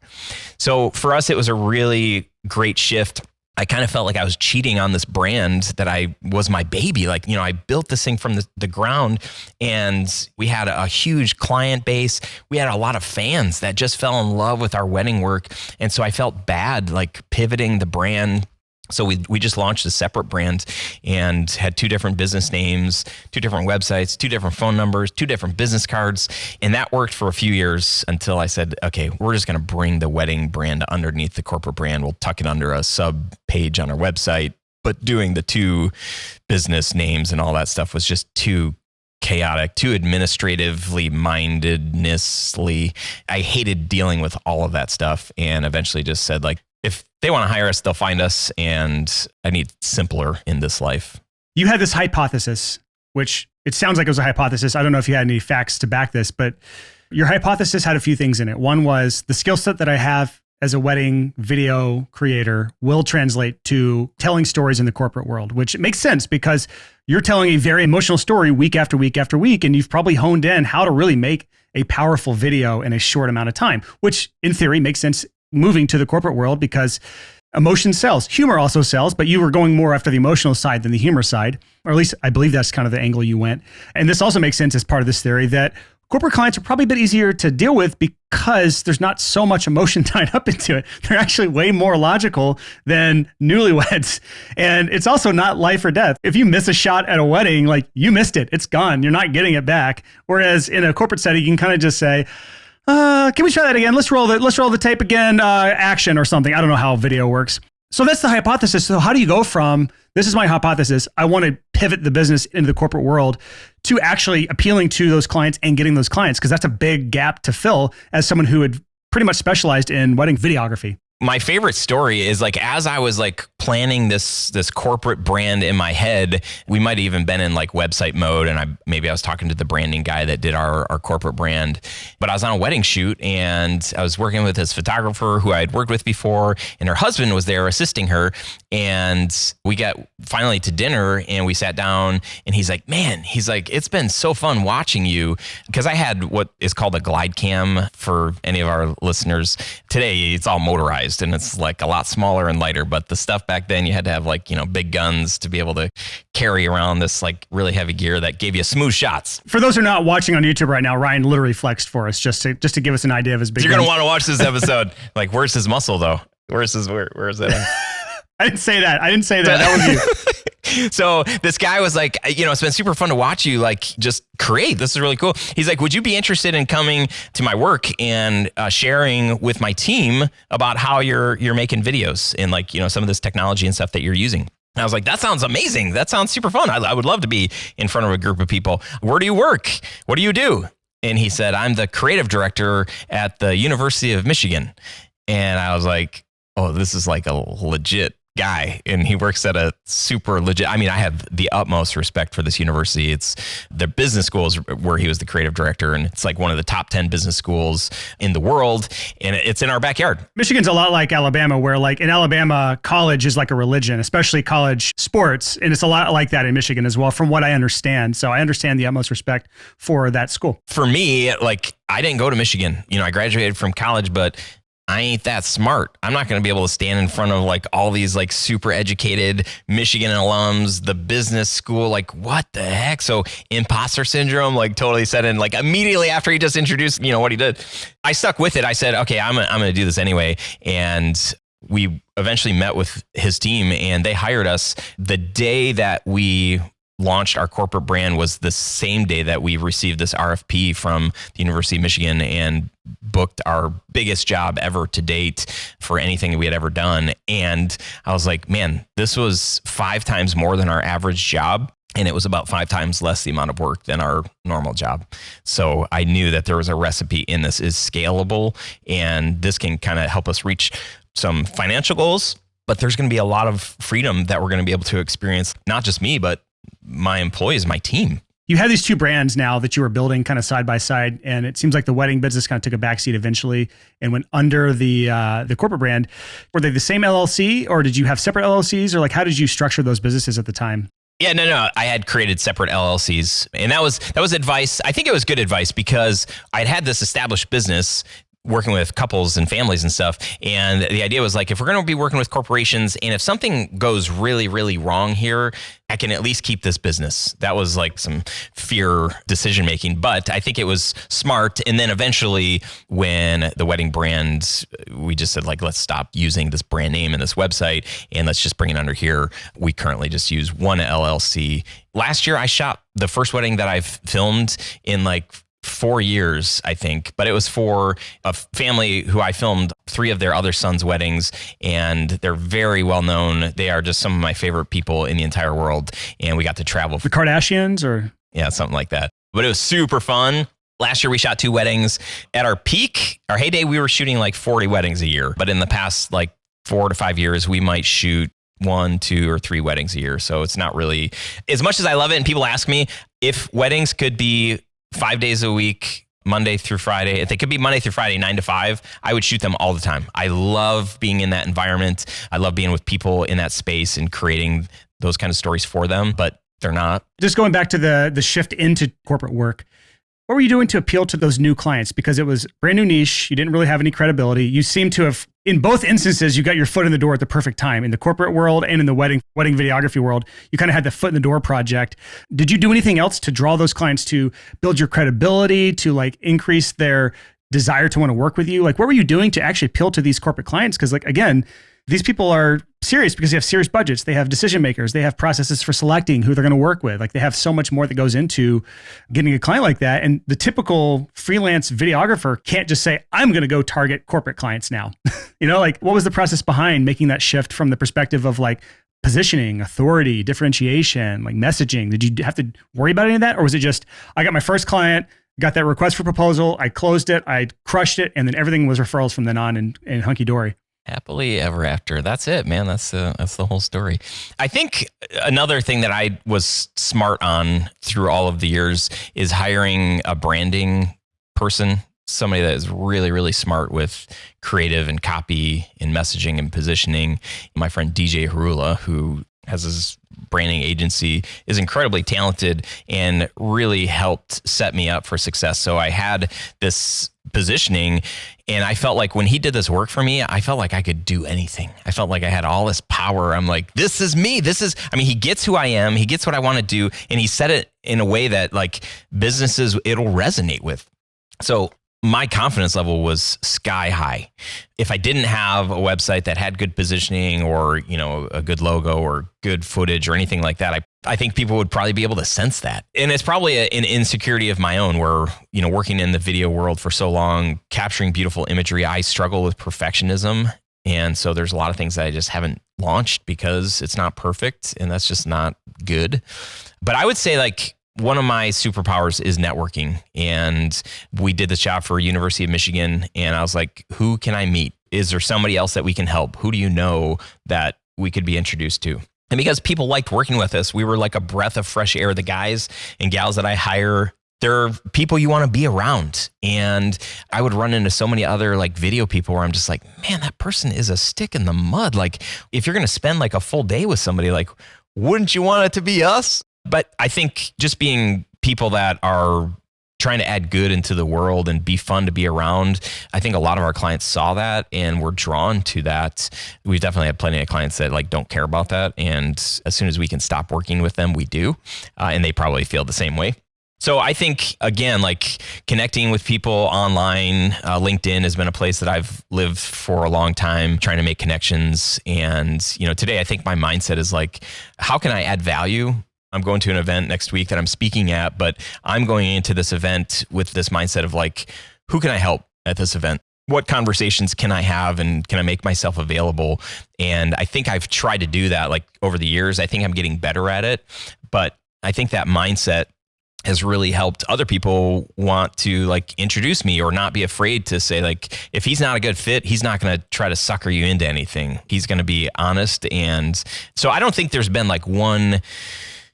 So for us, it was a really great shift. I kind of felt like I was cheating on this brand that I was my baby. Like, I built this thing from the ground and we had a huge client base. We had a lot of fans that just fell in love with our wedding work. And so I felt bad like pivoting the brand. So we just launched a separate brand and had 2 different business names, 2 different websites, 2 different phone numbers, 2 different business cards. And that worked for a few years until I said, okay, we're just going to bring the wedding brand underneath the corporate brand. We'll tuck it under a sub page on our website. But doing the 2 business names and all that stuff was just too chaotic, too administratively mindednessly. I hated dealing with all of that stuff and eventually just said like, if they want to hire us, they'll find us. And I need simpler in this life. You had this hypothesis, which it sounds like it was a hypothesis. I don't know if you had any facts to back this, but your hypothesis had a few things in it. One was the skill set that I have as a wedding video creator will translate to telling stories in the corporate world, which makes sense because you're telling a very emotional story week after week after week, and you've probably honed in how to really make a powerful video in a short amount of time, which in theory makes sense moving to the corporate world because emotion sells. Humor also sells, but you were going more after the emotional side than the humor side, or at least I believe that's kind of the angle you went. And this also makes sense as part of this theory that corporate clients are probably a bit easier to deal with because there's not so much emotion tied up into it. They're actually way more logical than newlyweds. And it's also not life or death. If you miss a shot at a wedding, like you missed it, it's gone. You're not getting it back. Whereas in a corporate setting, you can kind of just say, can we try that again? Let's roll the tape again, action or something. I don't know how video works. So that's the hypothesis. So how do you go from, this is my hypothesis, I want to pivot the business into the corporate world to actually appealing to those clients and getting those clients? Because that's a big gap to fill as someone who had pretty much specialized in wedding videography. My favorite story is like, as I was like planning this corporate brand in my head, we might have even been in like website mode. And I was talking to the branding guy that did our corporate brand, but I was on a wedding shoot and I was working with this photographer who I had worked with before, and her husband was there assisting her. And we got finally to dinner and we sat down and he's like, it's been so fun watching you. Because I had what is called a glide cam for any of our listeners. Today, it's all motorized and it's like a lot smaller and lighter, but the stuff back then you had to have like, big guns to be able to carry around this like really heavy gear that gave you smooth shots. For those who are not watching on YouTube right now, Ryan literally flexed for us just to give us an idea of his big You're going to want to watch this episode. Like, where's his muscle though? Where is that? I didn't say that. That was you. So this guy was like, it's been super fun to watch you like just create. This is really cool. He's like, would you be interested in coming to my work and sharing with my team about how you're making videos and like, some of this technology and stuff that you're using? And I was like, that sounds amazing. That sounds super fun. I would love to be in front of a group of people. Where do you work? What do you do? And he said, I'm the creative director at the University of Michigan. And I was like, oh, this is like a legit guy, and he works at a super legit. I mean, I have the utmost respect for this university. It's the business schools where he was the creative director, and it's like one of the top 10 business schools in the world, and it's in our backyard. Michigan's a lot like Alabama, where like in Alabama, college is like a religion, especially college sports, and it's a lot like that in Michigan as well, from what I understand. So I understand the utmost respect for that school. For me, like I didn't go to Michigan. I graduated from college, but I ain't that smart. I'm not going to be able to stand in front of like all these like super educated Michigan alums, the business school, like what the heck? So imposter syndrome, like totally set in like immediately after he just introduced, what he did. I stuck with it. I said, okay, I'm going to do this anyway. And we eventually met with his team and they hired us the day that we launched our corporate brand was the same day that we received this RFP from the University of Michigan and booked our biggest job ever to date for anything we had ever done. And I was like, man, this was 5 times more than our average job. And it was about 5 times less the amount of work than our normal job. So I knew that there was a recipe in this is scalable, and this can kind of help us reach some financial goals, but there's going to be a lot of freedom that we're going to be able to experience, not just me, but my employees, my team. You have these 2 brands now that you were building kind of side by side, and it seems like the wedding business kind of took a backseat eventually and went under the corporate brand. Were they the same LLC, or did you have separate LLCs, or like how did you structure those businesses at the time? Yeah, no. I had created separate LLCs, and that was advice. I think it was good advice because I'd had this established business working with couples and families and stuff. And the idea was like, if we're going to be working with corporations and if something goes really, really wrong here, I can at least keep this business. That was like some fear decision making, but I think it was smart. And then eventually when the wedding brand, we just said like, let's stop using this brand name and this website and let's just bring it under here. We currently just use one LLC. Last year I shot the first wedding that I've filmed in like 4 years, I think, but it was for a family who I filmed 3 of their other sons' weddings, and they're very well known. They are just some of my favorite people in the entire world, and we got to travel. The Kardashians, or? Yeah, something like that. But it was super fun. Last year we shot 2 weddings. At our peak, our heyday, we were shooting like 40 weddings a year, but in the past like 4 to 5 years, we might shoot 1, 2, or 3 weddings a year. So it's not really, as much as I love it, and people ask me if weddings could be 5 days a week, Monday through Friday. If they could be Monday through Friday, 9 to 5, I would shoot them all the time. I love being in that environment. I love being with people in that space and creating those kind of stories for them, but they're not. Just going back to the shift into corporate work, what were you doing to appeal to those new clients? Because it was brand new niche. You didn't really have any credibility. You seem to have, in both instances, you got your foot in the door at the perfect time. In the corporate world and in the wedding videography world, you kind of had the foot in the door project. Did you do anything else to draw those clients, to build your credibility, to like increase their desire to want to work with you? Like, what were you doing to actually appeal to these corporate clients? Because like, again, these people are serious because they have serious budgets. They have decision makers. They have processes for selecting who they're going to work with. Like, they have so much more that goes into getting a client like that. And the typical freelance videographer can't just say, I'm going to go target corporate clients now. You know, like, what was the process behind making that shift from the perspective of like positioning, authority, differentiation, like messaging? Did you have to worry about any of that? Or was it just, I got my first client, got that request for proposal, I closed it, I crushed it, and then everything was referrals from then on and hunky dory? Happily ever after. That's it, man. That's the whole story. I think another thing that I was smart on through all of the years is hiring a branding person, somebody that is really, really smart with creative and copy and messaging and positioning. My friend DJ Harula, who has his branding agency, is incredibly talented and really helped set me up for success. So I had this positioning, and I felt like when he did this work for me, I felt like I could do anything. I felt like I had all this power. I'm like, this is me. He gets who I am. He gets what I want to do. And he said it in a way that like businesses, it'll resonate with. So my confidence level was sky high. If I didn't have a website that had good positioning or, you know, a good logo or good footage or anything like that, I think people would probably be able to sense that. And it's probably an insecurity of my own where, you know, working in the video world for so long, capturing beautiful imagery, I struggle with perfectionism. And so there's a lot of things that I just haven't launched because it's not perfect, and that's just not good. But I would say like, one of my superpowers is networking. And we did this job for University of Michigan. And I was like, who can I meet? Is there somebody else that we can help? Who do you know that we could be introduced to? And because people liked working with us, we were like a breath of fresh air. The guys and gals that I hire, they're people you want to be around. And I would run into so many other like video people where I'm just like, man, that person is a stick in the mud. Like, if you're going to spend like a full day with somebody, like, wouldn't you want it to be us? But I think just being people that are trying to add good into the world and be fun to be around, I think a lot of our clients saw that and were drawn to that. We've definitely had plenty of clients that like don't care about that. And as soon as we can stop working with them, we do. And they probably feel the same way. So I think, again, like connecting with people online, LinkedIn has been a place that I've lived for a long time, trying to make connections. And, you know, today I think my mindset is like, how can I add value I'm going to an event next week that I'm speaking at, but I'm going into this event with this mindset of like, who can I help at this event? What conversations can I have and can I make myself available? And I think I've tried to do that like over the years. I think I'm getting better at it, but I think that mindset has really helped other people want to like introduce me or not be afraid to say like, if he's not a good fit, he's not going to try to sucker you into anything. He's going to be honest. And so I don't think there's been like one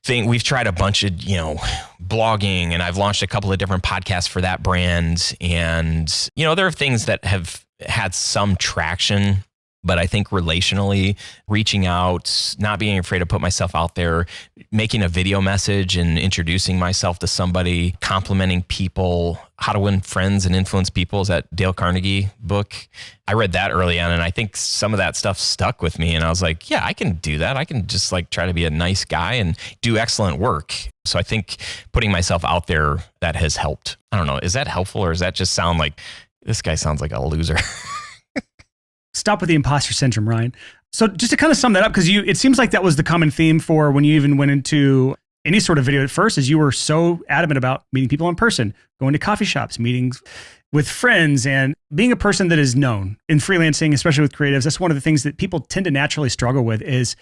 thing. We've tried a bunch of, blogging, and I've launched a couple of different podcasts for that brand. And, there are things that have had some traction, but I think relationally, reaching out, not being afraid to put myself out there, making a video message and introducing myself to somebody, complimenting people, How to Win Friends and Influence People is that Dale Carnegie book. I read that early on, and I think some of that stuff stuck with me. And I was like, yeah, I can do that. I can just like try to be a nice guy and do excellent work. So I think putting myself out there, that has helped. I don't know. Is that helpful, or does that just sound like this guy sounds like a loser? Stop with the imposter syndrome, Ryan. So just to kind of sum that up, because it seems like that was the common theme for when you even went into any sort of video at first, is you were so adamant about meeting people in person, going to coffee shops, meetings with friends, and being a person that is known in freelancing, especially with creatives. That's one of the things that people tend to naturally struggle with, is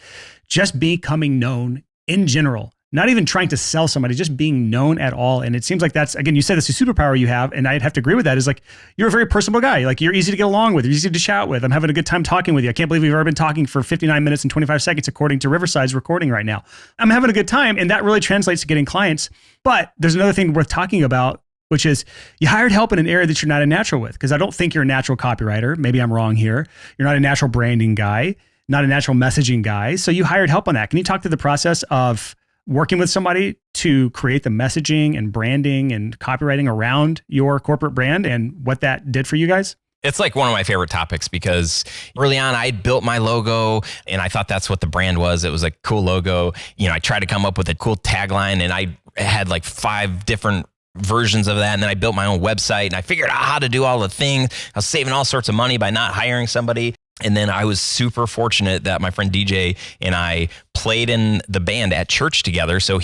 just becoming known in general. Not even trying to sell somebody, just being known at all. And it seems like that's, again, you said it's a superpower you have. And I'd have to agree with that, is like, you're a very personable guy. Like, you're easy to get along with, you're easy to chat with. I'm having a good time talking with you. I can't believe we've already been talking for 59 minutes and 25 seconds, according to Riverside's recording right now. I'm having a good time. And that really translates to getting clients. But there's another thing worth talking about, which is you hired help in an area that you're not a natural with. Because I don't think you're a natural copywriter. Maybe I'm wrong here. You're not a natural branding guy, not a natural messaging guy. So you hired help on that. Can you talk through the process of working with somebody to create the messaging and branding and copywriting around your corporate brand and what that did for you guys? It's like one of my favorite topics, because early on I built my logo and I thought that's what the brand was. It was a cool logo. I tried to come up with a cool tagline, and I had like 5 different versions of that. And then I built my own website, and I figured out how to do all the things. I was saving all sorts of money by not hiring somebody. And then I was super fortunate that my friend DJ and I played in the band at church together. So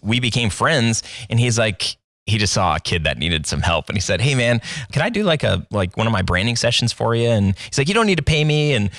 we became friends, and he just saw a kid that needed some help. And he said, hey man, can I do like one of my branding sessions for you? And he's like, you don't need to pay me. And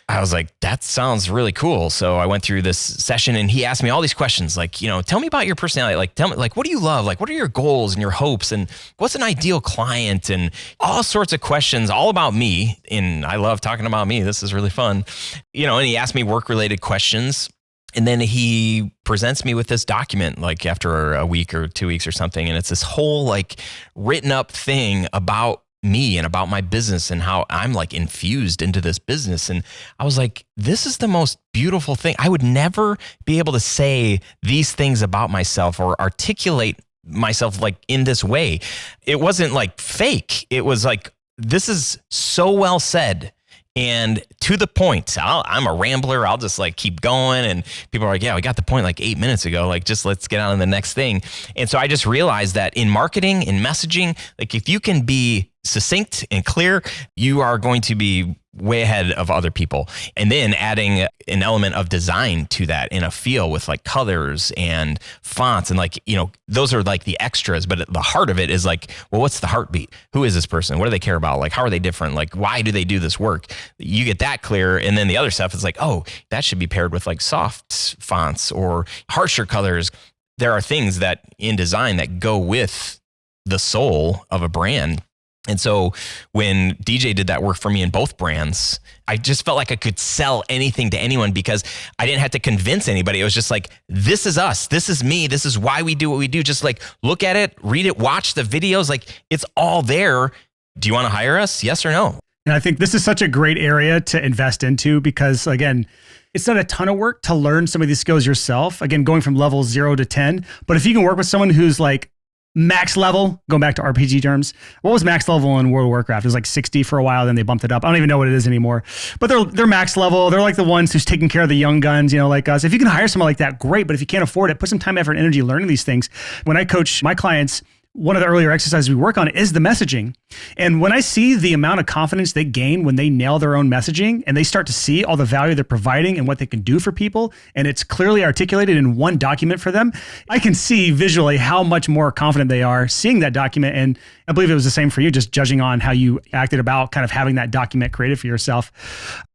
I was like, that sounds really cool. So I went through this session, and he asked me all these questions, like, tell me about your personality. Like, tell me, like, what do you love? Like, what are your goals and your hopes? And what's an ideal client? And all sorts of questions, all about me. And I love talking about me. This is really fun. And he asked me work-related questions. And then he presents me with this document, like after a week or 2 weeks or something. And it's this whole like written up thing about me and about my business and how I'm like infused into this business. And I was like, this is the most beautiful thing. I would never be able to say these things about myself or articulate myself like in this way. It wasn't like fake. It was like, this is so well said and to the point. I'm a rambler. I'll just like keep going. And people are like, yeah, we got the point like 8 minutes ago. Like, just let's get on to the next thing. And so I just realized that in marketing, in messaging, like if you can be succinct and clear, you are going to be way ahead of other people. And then adding an element of design to that in a feel with like colors and fonts and like, those are like the extras, but the heart of it is like, well, what's the heartbeat? Who is this person? What do they care about? Like, how are they different? Like, why do they do this work? You get that clear. And then the other stuff is like, oh, that should be paired with like soft fonts or harsher colors. There are things that in design that go with the soul of a brand. And so when DJ did that work for me in both brands, I just felt like I could sell anything to anyone because I didn't have to convince anybody. It was just like, this is us. This is me. This is why we do what we do. Just like, look at it, read it, watch the videos. Like, it's all there. Do you want to hire us? Yes or no? And I think this is such a great area to invest into because, again, it's not a ton of work to learn some of these skills yourself. Again, going from level 0 to 10. But if you can work with someone who's like max level, going back to RPG terms, what was max level in World of Warcraft? It was like 60 for a while, then they bumped it up. I don't even know what it is anymore. But they're max level. They're like the ones who's taking care of the young guns, like us. If you can hire someone like that, great. But if you can't afford it, put some time, effort, and energy learning these things. When I coach my clients one of the earlier exercises we work on is the messaging. And when I see the amount of confidence they gain when they nail their own messaging and they start to see all the value they're providing and what they can do for people, and it's clearly articulated in one document for them, I can see visually how much more confident they are seeing that document. And I believe it was the same for you, just judging on how you acted about kind of having that document created for yourself.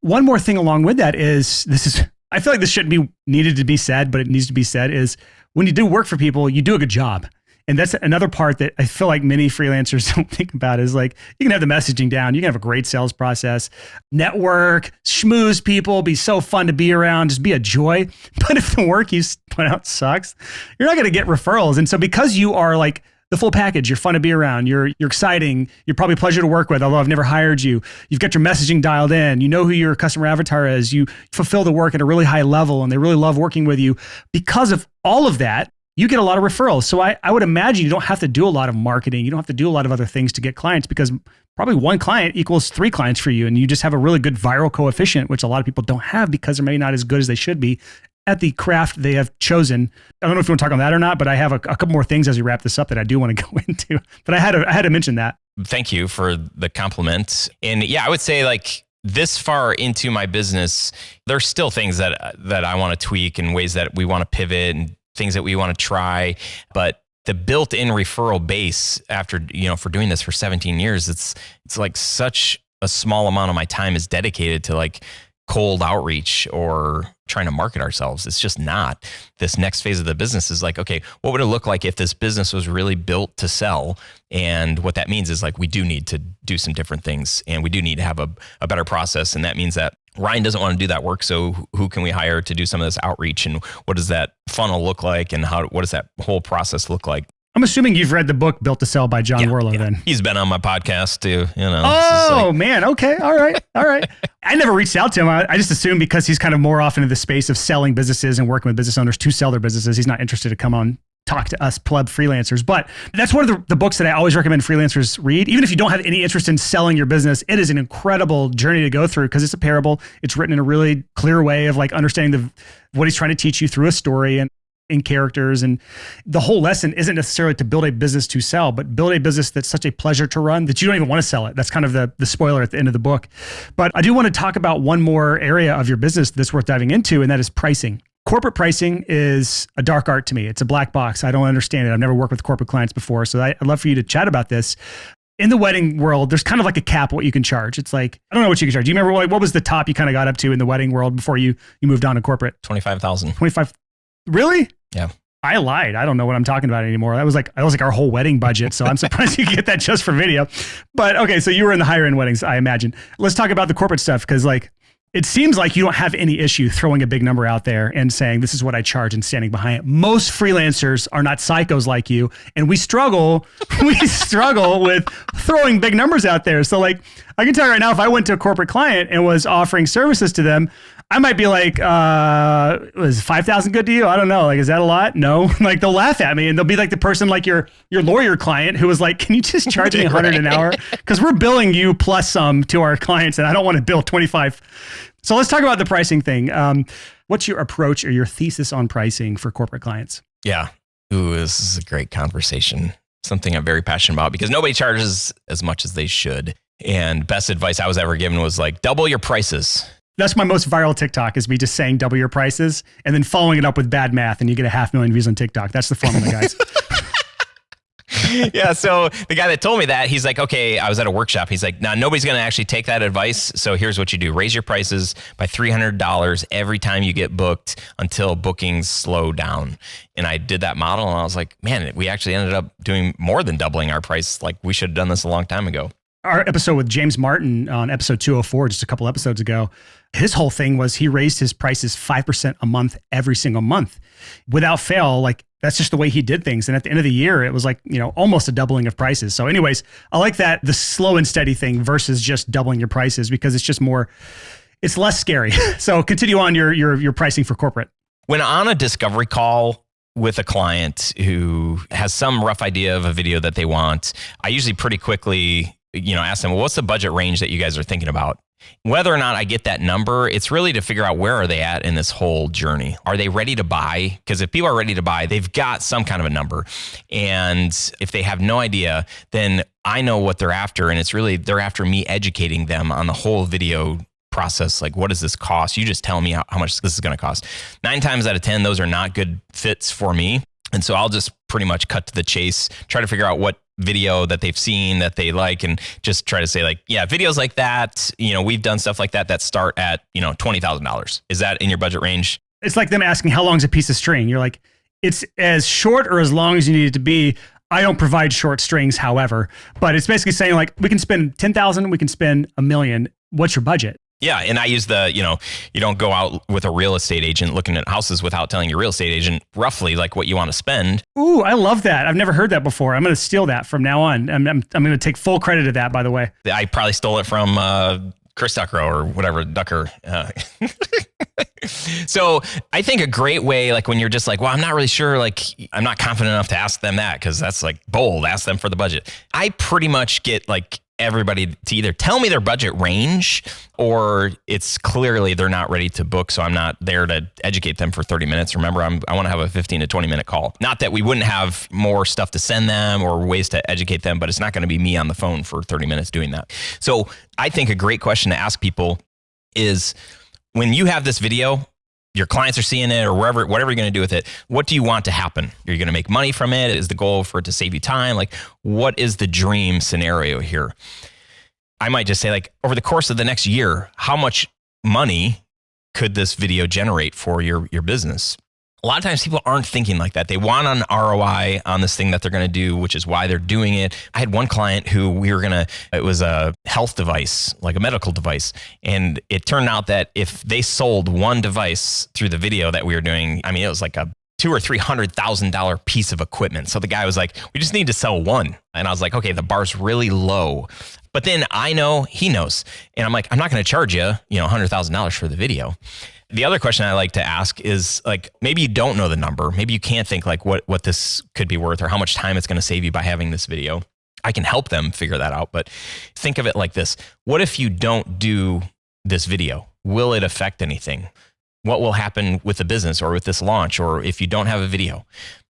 One more thing along with that is, I feel like this shouldn't be needed to be said, but it needs to be said, is when you do work for people, you do a good job. And that's another part that I feel like many freelancers don't think about, is like, you can have the messaging down, you can have a great sales process, network, schmooze people, be so fun to be around, just be a joy. But if the work you put out sucks, you're not going to get referrals. And so because you are like the full package, you're fun to be around, you're exciting, you're probably a pleasure to work with, although I've never hired you, you've got your messaging dialed in, you know who your customer avatar is, you fulfill the work at a really high level, and they really love working with you. Because of all of that, you get a lot of referrals. So I would imagine you don't have to do a lot of marketing. You don't have to do a lot of other things to get clients, because probably one client equals 3 clients for you. And you just have a really good viral coefficient, which a lot of people don't have because they're maybe not as good as they should be at the craft they have chosen. I don't know if you want to talk on that or not, but I have a couple more things as we wrap this up that I do want to go into. But I had to mention that. Thank you for the compliment. And yeah, I would say, like, this far into my business, there's still things that I want to tweak and ways that we want to pivot and things that we want to try. But the built-in referral base after, for doing this for 17 years, it's like such a small amount of my time is dedicated to like cold outreach or trying to market ourselves. It's just not. This next phase of the business is like, okay, what would it look like if this business was really built to sell? And what that means is, like, we do need to do some different things, and we do need to have a better process. And that means that Ryan doesn't want to do that work. So who can we hire to do some of this outreach? And what does that funnel look like? And what does that whole process look like? I'm assuming you've read the book Built to Sell by John Warlow then. He's been on my podcast too, Oh, man. Okay. All right. I never reached out to him. I just assumed because he's kind of more often in the space of selling businesses and working with business owners to sell their businesses, he's not interested to come on talk to us pleb freelancers. But that's one of the books that I always recommend freelancers read. Even if you don't have any interest in selling your business, it is an incredible journey to go through, because it's a parable. It's written in a really clear way of like understanding what he's trying to teach you through a story and in characters. And the whole lesson isn't necessarily to build a business to sell, but build a business that's such a pleasure to run that you don't even want to sell it. That's kind of the spoiler at the end of the book. But I do want to talk about one more area of your business that's worth diving into, and that is pricing. Corporate pricing is a dark art to me. It's a black box. I don't understand it. I've never worked with corporate clients before. So I'd love for you to chat about this. In the wedding world, there's kind of like a cap what you can charge. It's like, I don't know what you can charge. Do you remember what was the top you kind of got up to in the wedding world before you moved on to corporate? 25,000. 25. Really? Yeah. I lied. I don't know what I'm talking about anymore. That was like our whole wedding budget. So I'm surprised you could get that just for video. But okay, so you were in the higher end weddings, I imagine. Let's talk about the corporate stuff, because like, it seems like you don't have any issue throwing a big number out there and saying, this is what I charge, and standing behind it. Most freelancers are not psychos like you. And we struggle with throwing big numbers out there. So like, I can tell you right now, if I went to a corporate client and was offering services to them, I might be like, was 5,000 good to you? I don't know. Like, is that a lot? No. Like, they'll laugh at me, and they'll be like the person like your lawyer client who was like, can you just charge me 100 an hour? Because we're billing you plus some to our clients, and I don't want to bill 25. So let's talk about the pricing thing. What's your approach or your thesis on pricing for corporate clients? Yeah. Ooh, this is a great conversation. Something I'm very passionate about, because nobody charges as much as they should. And best advice I was ever given was like, double your prices. That's my most viral TikTok, is me just saying double your prices and then following it up with bad math, and you get 500,000 views on TikTok. That's the formula, guys. Yeah. So the guy that told me that, he's like, okay, I was at a workshop. He's like, now nobody's going to actually take that advice. So here's what you do. Raise your prices by $300 every time you get booked until bookings slow down. And I did that model, and I was like, man, we actually ended up doing more than doubling our price. Like, we should have done this a long time ago. Our episode with James Martin on episode 204, just a couple episodes ago, his whole thing was he raised his prices 5% a month every single month without fail. Like, that's just the way he did things. And at the end of the year, it was like, almost a doubling of prices. So anyways, I like that, the slow and steady thing versus just doubling your prices, because it's just more, it's less scary. So continue on your pricing for corporate. When on a discovery call with a client who has some rough idea of a video that they want, I usually pretty quickly ask them, well, what's the budget range that you guys are thinking about? Whether or not I get that number, it's really to figure out where are they at in this whole journey. Are they ready to buy? Because if people are ready to buy, they've got some kind of a number. And if they have no idea, then I know what they're after. And it's really, they're after me educating them on the whole video process. Like, what does this cost? You just tell me how much this is going to cost. 9 times out of 10, those are not good fits for me. And so I'll just pretty much cut to the chase, try to figure out what video that they've seen that they like, and just try to say like, yeah, videos like that, we've done stuff like that start at, $20,000. Is that in your budget range? It's like them asking how long is a piece of string. You're like, it's as short or as long as you need it to be. I don't provide short strings, however, but it's basically saying like, we can spend 10,000, we can spend $1 million. What's your budget? Yeah. And I use the, you don't go out with a real estate agent looking at houses without telling your real estate agent roughly like what you want to spend. Ooh, I love that. I've never heard that before. I'm going to steal that from now on. I'm going to take full credit of that, by the way. I probably stole it from Chris Ducker or whatever, Ducker. So I think a great way, like when you're just like, well, I'm not really sure, like I'm not confident enough to ask them that because that's like bold, ask them for the budget. I pretty much get like everybody to either tell me their budget range or it's clearly they're not ready to book. So I'm not there to educate them for 30 minutes. Remember, I want to have a 15 to 20 minute call. Not that we wouldn't have more stuff to send them or ways to educate them, but it's not going to be me on the phone for 30 minutes doing that. So I think a great question to ask people is when you have this video, your clients are seeing it or whatever you're going to do with it, what do you want to happen? Are you going to make money from it? Is the goal for it to save you time? Like, what is the dream scenario here? I might just say like, over the course of the next year, how much money could this video generate for your business? A lot of times people aren't thinking like that. They want an ROI on this thing that they're going to do, which is why they're doing it. I had one client who it was a health device, like a medical device. And it turned out that if they sold one device through the video that we were doing, I mean, it was like a $200,000 or $300,000 piece of equipment. So the guy was like, we just need to sell one. And I was like, okay, the bar's really low. But then I know he knows. And I'm like, I'm not going to charge you, $100,000 for the video. The other question I like to ask is like, maybe you don't know the number. Maybe you can't think like what this could be worth or how much time it's going to save you by having this video. I can help them figure that out. But think of it like this. What if you don't do this video? Will it affect anything? What will happen with the business or with this launch or if you don't have a video?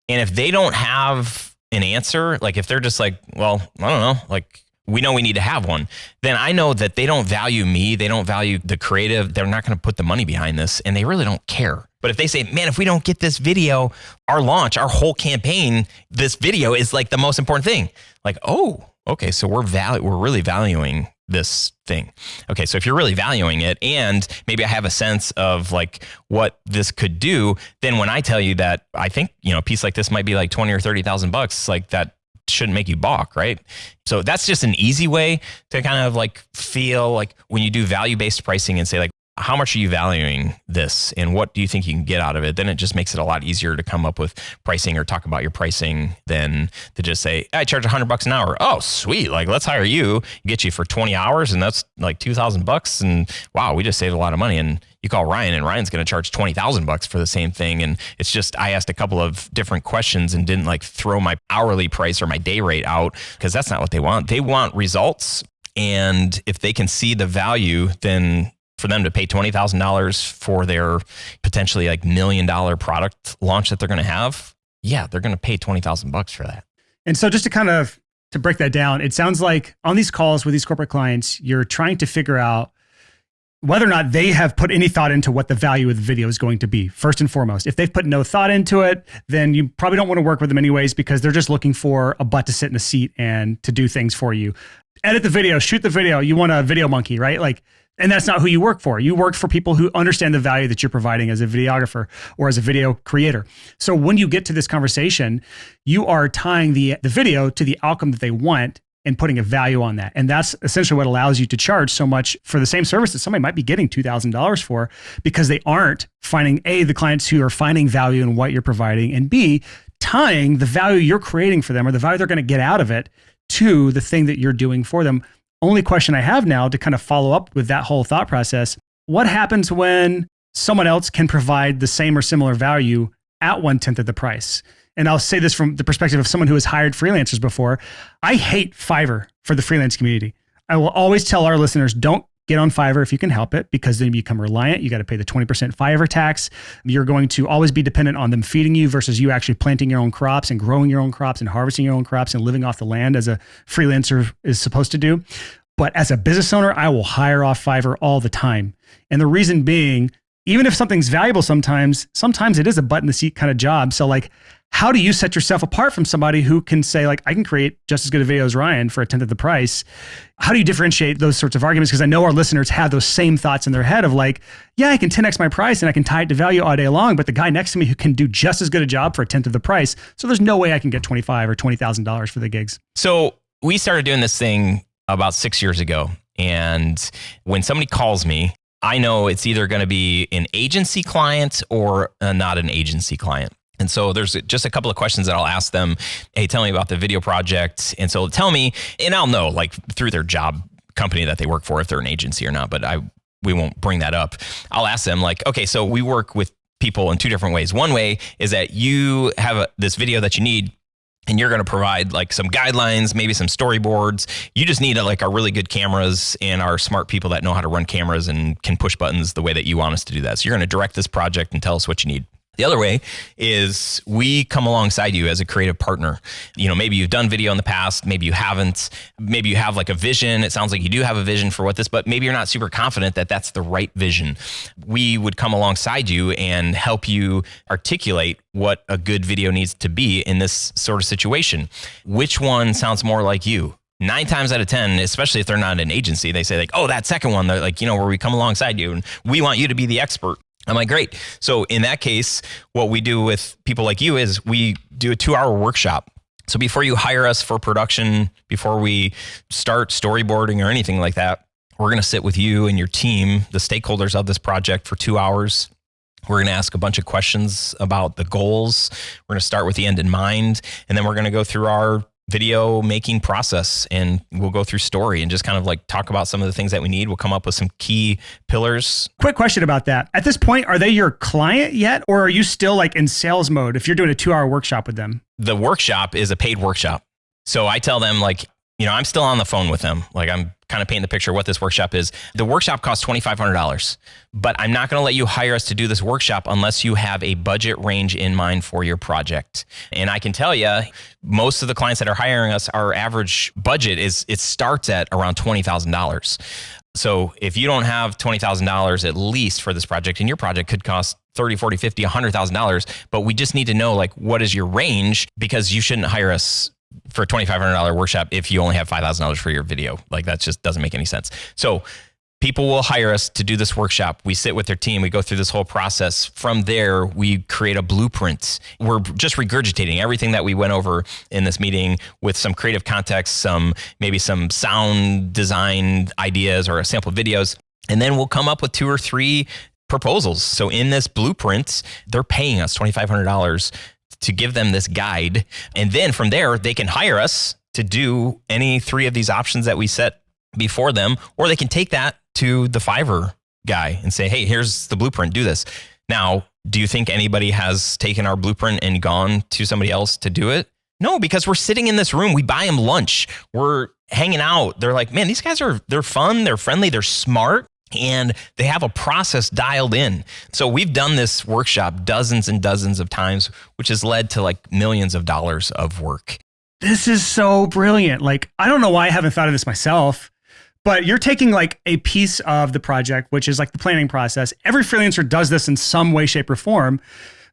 And if they don't have an answer, like if they're just like, well, I don't know, like we know we need to have one, then I know that they don't value me. They don't value the creative. They're not going to put the money behind this and they really don't care. But if they say, man, if we don't get this video, our launch, our whole campaign, this video is like the most important thing. Like, oh, okay. So we're really valuing this thing. Okay. So if you're really valuing it and maybe I have a sense of like what this could do, then when I tell you that I think, a piece like this might be like 20 or 30,000 bucks, like that shouldn't make you balk, right? So that's just an easy way to kind of like feel like when you do value-based pricing and say like, how much are you valuing this and what do you think you can get out of it? Then it just makes it a lot easier to come up with pricing or talk about your pricing than to just say, I charge $100 an hour. Oh, sweet. Like let's hire you, get you for 20 hours and that's like $2,000 and wow, we just saved a lot of money. And you call Ryan and Ryan's going to charge $20,000 for the same thing. And it's just, I asked a couple of different questions and didn't like throw my hourly price or my day rate out because that's not what they want. They want results. And if they can see the value, then for them to pay $20,000 for their potentially like $1 million product launch that they're going to have, yeah, they're going to pay $20,000 for that. And so just to break that down, it sounds like on these calls with these corporate clients, you're trying to figure out whether or not they have put any thought into what the value of the video is going to be, first and foremost. If they've put no thought into it, then you probably don't want to work with them anyways because they're just looking for a butt to sit in a seat and to do things for you. Edit the video, shoot the video. You want a video monkey, right? And that's not who you work for. You work for people who understand the value that you're providing as a videographer or as a video creator. So when you get to this conversation, you are tying the video to the outcome that they want and putting a value on that. And that's essentially what allows you to charge so much for the same service that somebody might be getting $2,000 for because they aren't finding A, the clients who are finding value in what you're providing, and B, tying the value you're creating for them or the value they're going to get out of it to the thing that you're doing for them. Only question I have now to kind of follow up with that whole thought process, what happens when someone else can provide the same or similar value at 1/10 of the price? And I'll say this from the perspective of someone who has hired freelancers before. I hate Fiverr for the freelance community. I will always tell our listeners, don't get on Fiverr if you can help it, because then you become reliant. You got to pay the 20% Fiverr tax. You're going to always be dependent on them feeding you versus you actually planting your own crops and growing your own crops and harvesting your own crops and living off the land as a freelancer is supposed to do. But as a business owner, I will hire off Fiverr all the time. And the reason being, even if something's valuable sometimes it is a butt in the seat kind of job. So like, how do you set yourself apart from somebody who can say like, I can create just as good a video as Ryan for a tenth of the price? How do you differentiate those sorts of arguments? Because I know our listeners have those same thoughts in their head of like, yeah, I can 10x my price and I can tie it to value all day long, but the guy next to me who can do just as good a job for a tenth of the price. So there's no way I can get $25,000 or $20,000 for the gigs. So we started doing this thing about 6 years ago. And when somebody calls me, I know it's either going to be an agency client or not an agency client. And so there's just a couple of questions that I'll ask them. Hey, tell me about the video project. And so they'll tell me, and I'll know like through their job company that they work for, if they're an agency or not, but we won't bring that up. I'll ask them like, okay, so we work with people in two different ways. One way is that you have this video that you need, and you're going to provide like some guidelines, maybe some storyboards. You just need like our really good cameras and our smart people that know how to run cameras and can push buttons the way that you want us to do that. So you're going to direct this project and tell us what you need. The other way is we come alongside you as a creative partner. You know, maybe you've done video in the past, maybe you haven't, maybe you have like a vision. It sounds like you do have a vision for what this, but maybe you're not super confident that that's the right vision. We would come alongside you and help you articulate what a good video needs to be in this sort of situation. Which one sounds more like you? 9 times out of 10, especially if they're not an agency, they say like, oh, that second one, they're like, you know, where we come alongside you and we want you to be the expert. I'm like, great. So in that case, what we do with people like you is we do a 2-hour workshop. So before you hire us for production, before we start storyboarding or anything like that, we're going to sit with you and your team, the stakeholders of this project, for 2 hours. We're going to ask a bunch of questions about the goals. We're going to start with the end in mind, and then we're going to go through our video making process, and we'll go through story and just kind of like talk about some of the things that we need. We'll come up with some key pillars. Quick question about that. At this point, are they your client yet, or are you still like in sales mode if you're doing a 2-hour workshop with them? The workshop is a paid workshop. So I tell them like, you know, I'm still on the phone with them. Like I'm kind of painting the picture of what this workshop is. The workshop costs $2,500, but I'm not going to let you hire us to do this workshop unless you have a budget range in mind for your project. And I can tell you, most of the clients that are hiring us, our average budget it starts at around $20,000. So if you don't have $20,000 at least for this project, and your project could cost $30,000, $40,000, $50,000, $100,000, but we just need to know like, what is your range? Because you shouldn't hire us for a $2,500 workshop if you only have $5,000 for your video. Like that just doesn't make any sense. So people will hire us to do this workshop. We sit with their team. We go through this whole process. From there, we create a blueprint. We're just regurgitating everything that we went over in this meeting with some creative context, maybe some sound design ideas or sample videos. And then we'll come up with 2 or 3 proposals. So in this blueprint, they're paying us $2,500 to give them this guide. And then from there, they can hire us to do any 3 of these options that we set before them, or they can take that to the Fiverr guy and say, hey, here's the blueprint, do this. Now, do you think anybody has taken our blueprint and gone to somebody else to do it? No, because we're sitting in this room. We buy them lunch. We're hanging out. They're like, man, these guys they're fun. They're friendly. They're smart. And they have a process dialed in. So we've done this workshop dozens and dozens of times, which has led to like millions of dollars of work. This is so brilliant. Like, I don't know why I haven't thought of this myself, but you're taking like a piece of the project, which is like the planning process. Every freelancer does this in some way, shape, or form.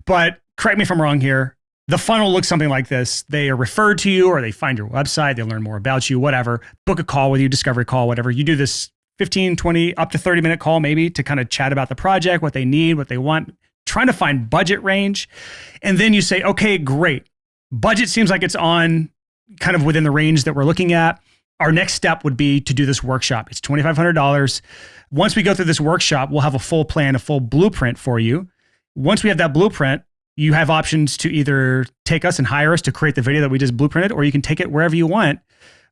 But correct me if I'm wrong here. The funnel looks something like this. They are referred to you, or they find your website. They learn more about you, whatever. Book a call with you, discovery call, whatever. You do this 15, 20, up to 30-minute call maybe to kind of chat about the project, what they need, what they want, trying to find budget range. And then you say, okay, great. Budget seems like it's on kind of within the range that we're looking at. Our next step would be to do this workshop. It's $2,500. Once we go through this workshop, we'll have a full plan, a full blueprint for you. Once we have that blueprint, you have options to either take us and hire us to create the video that we just blueprinted, or you can take it wherever you want.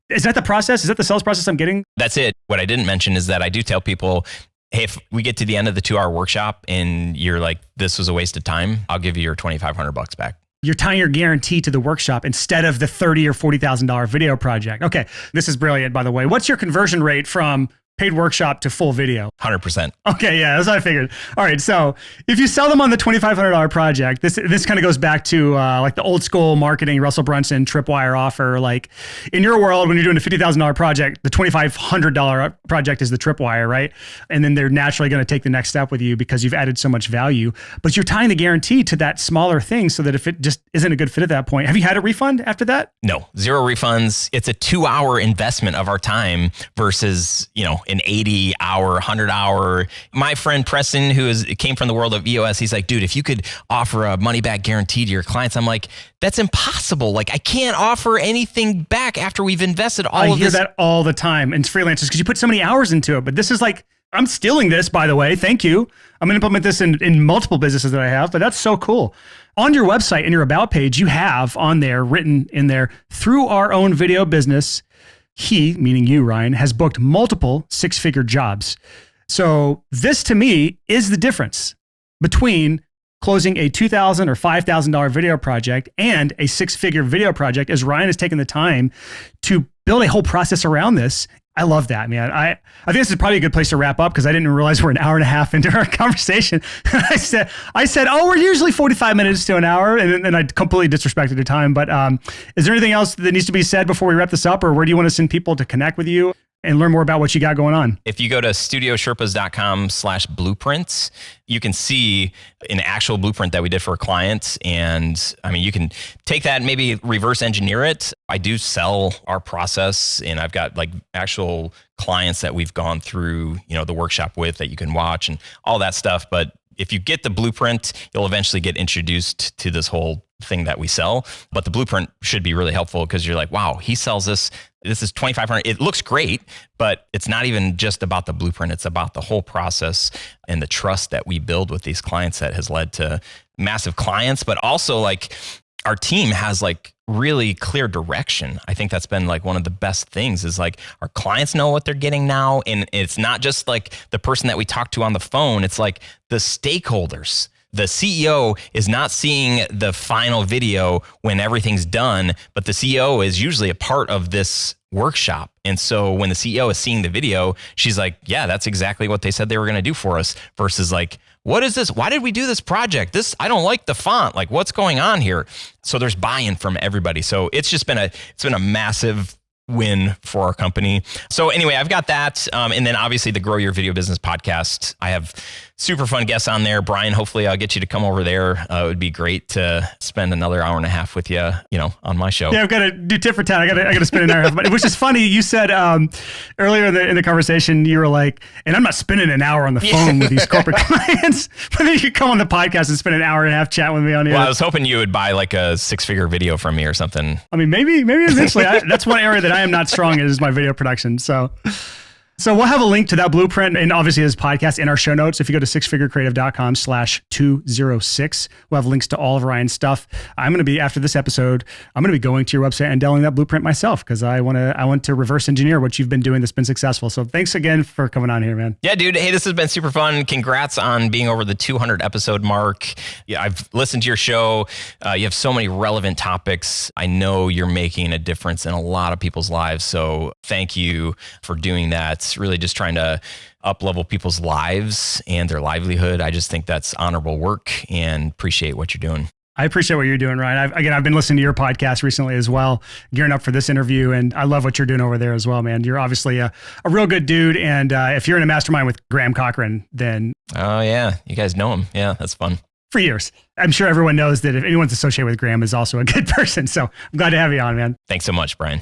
Is that the process? Is that the sales process I'm getting? That's it. What I didn't mention is that I do tell people, hey, if we get to the end of the 2-hour workshop and you're like, this was a waste of time, I'll give you your $2,500 back. You're tying your guarantee to the workshop instead of the $30,000 or $40,000 video project. Okay, this is brilliant, by the way. What's your conversion rate from paid workshop to full video. 100%. Okay, yeah, that's what I figured. All right, so if you sell them on the $2,500 project, this kind of goes back to like the old school marketing, Russell Brunson tripwire offer. Like in your world, when you're doing a $50,000 project, the $2,500 project is the tripwire, right? And then they're naturally going to take the next step with you because you've added so much value. But you're tying the guarantee to that smaller thing so that if it just isn't a good fit at that point, have you had a refund after that? No, zero refunds. It's a 2-hour investment of our time versus, an 80-hour, 100-hour. My friend Preston, came from the world of EOS, he's like, dude, if you could offer a money back guarantee to your clients, I'm like, that's impossible. Like, I can't offer anything back after we've invested all of this. I hear that all the time in freelancers because you put so many hours into it. But this is like, I'm stealing this, by the way. Thank you. I'm going to implement this in multiple businesses that I have, but that's so cool. On your website, in your about page, you have on there, written in there, through our own video business, he, meaning you, Ryan, has booked multiple six-figure jobs. So this, to me, is the difference between closing a $2,000 or $5,000 video project and a six-figure video project, as Ryan has taken the time to build a whole process around this. I love that, man. I think this is probably a good place to wrap up because I didn't realize we're an hour and a half into our conversation. I said, oh, we're usually 45 minutes to an hour, and I completely disrespected your time. But is there anything else that needs to be said before we wrap this up, or where do you want to send people to connect with you and learn more about what you got going on? If you go to studiosherpas.com/blueprints, you can see an actual blueprint that we did for a client. And I mean, you can take that and maybe reverse engineer it. I do sell our process, and I've got like actual clients that we've gone through, the workshop with that you can watch and all that stuff. But if you get the blueprint, you'll eventually get introduced to this whole thing that we sell. But the blueprint should be really helpful because you're like, wow, he sells this. This is $2,500. It looks great, but it's not even just about the blueprint. It's about the whole process and the trust that we build with these clients that has led to massive clients, but also like our team has like really clear direction. I think that's been like one of the best things is like our clients know what they're getting now. And it's not just like the person that we talk to on the phone. It's like the stakeholders. The CEO is not seeing the final video when everything's done, but the CEO is usually a part of this workshop. And so when the CEO is seeing the video, she's like, yeah, that's exactly what they said they were going to do for us, versus like, what is this? Why did we do this project? I don't like the font. Like, what's going on here? So there's buy-in from everybody. So it's been a massive win for our company. So anyway, I've got that. And then obviously the Grow Your Video Business podcast. I have super fun guests on there. Brian, hopefully I'll get you to come over there. It would be great to spend another hour and a half with you, on my show. Yeah, I've got to do tit for tat. I got to spend an hour and a half. Which is funny. You said earlier in the conversation, you were like, and I'm not spending an hour on the phone with these corporate clients, but then you come on the podcast and spend an hour and a half chatting with me on here. Well, I was hoping you would buy like a 6-figure video from me or something. I mean, maybe eventually. That's one area that I am not strong in is my video production. So we'll have a link to that blueprint and obviously his podcast in our show notes. If you go to sixfigurecreative.com/206, we'll have links to all of Ryan's stuff. After this episode, I'm going to be going to your website and downloading that blueprint myself because I want to reverse engineer what you've been doing that's been successful. So thanks again for coming on here, man. Yeah, dude. Hey, this has been super fun. Congrats on being over the 200 episode mark. Yeah, I've listened to your show. You have so many relevant topics. I know you're making a difference in a lot of people's lives. So thank you for doing that. Really just trying to up-level people's lives and their livelihood. I just think that's honorable work and appreciate what you're doing. I appreciate what you're doing, Ryan. I've been listening to your podcast recently as well, gearing up for this interview, and I love what you're doing over there as well, man. You're obviously a real good dude, and if you're in a mastermind with Graham Cochran, then... Oh, yeah. You guys know him. Yeah, that's fun. For years. I'm sure everyone knows that if anyone's associated with Graham is also a good person, so I'm glad to have you on, man. Thanks so much, Brian.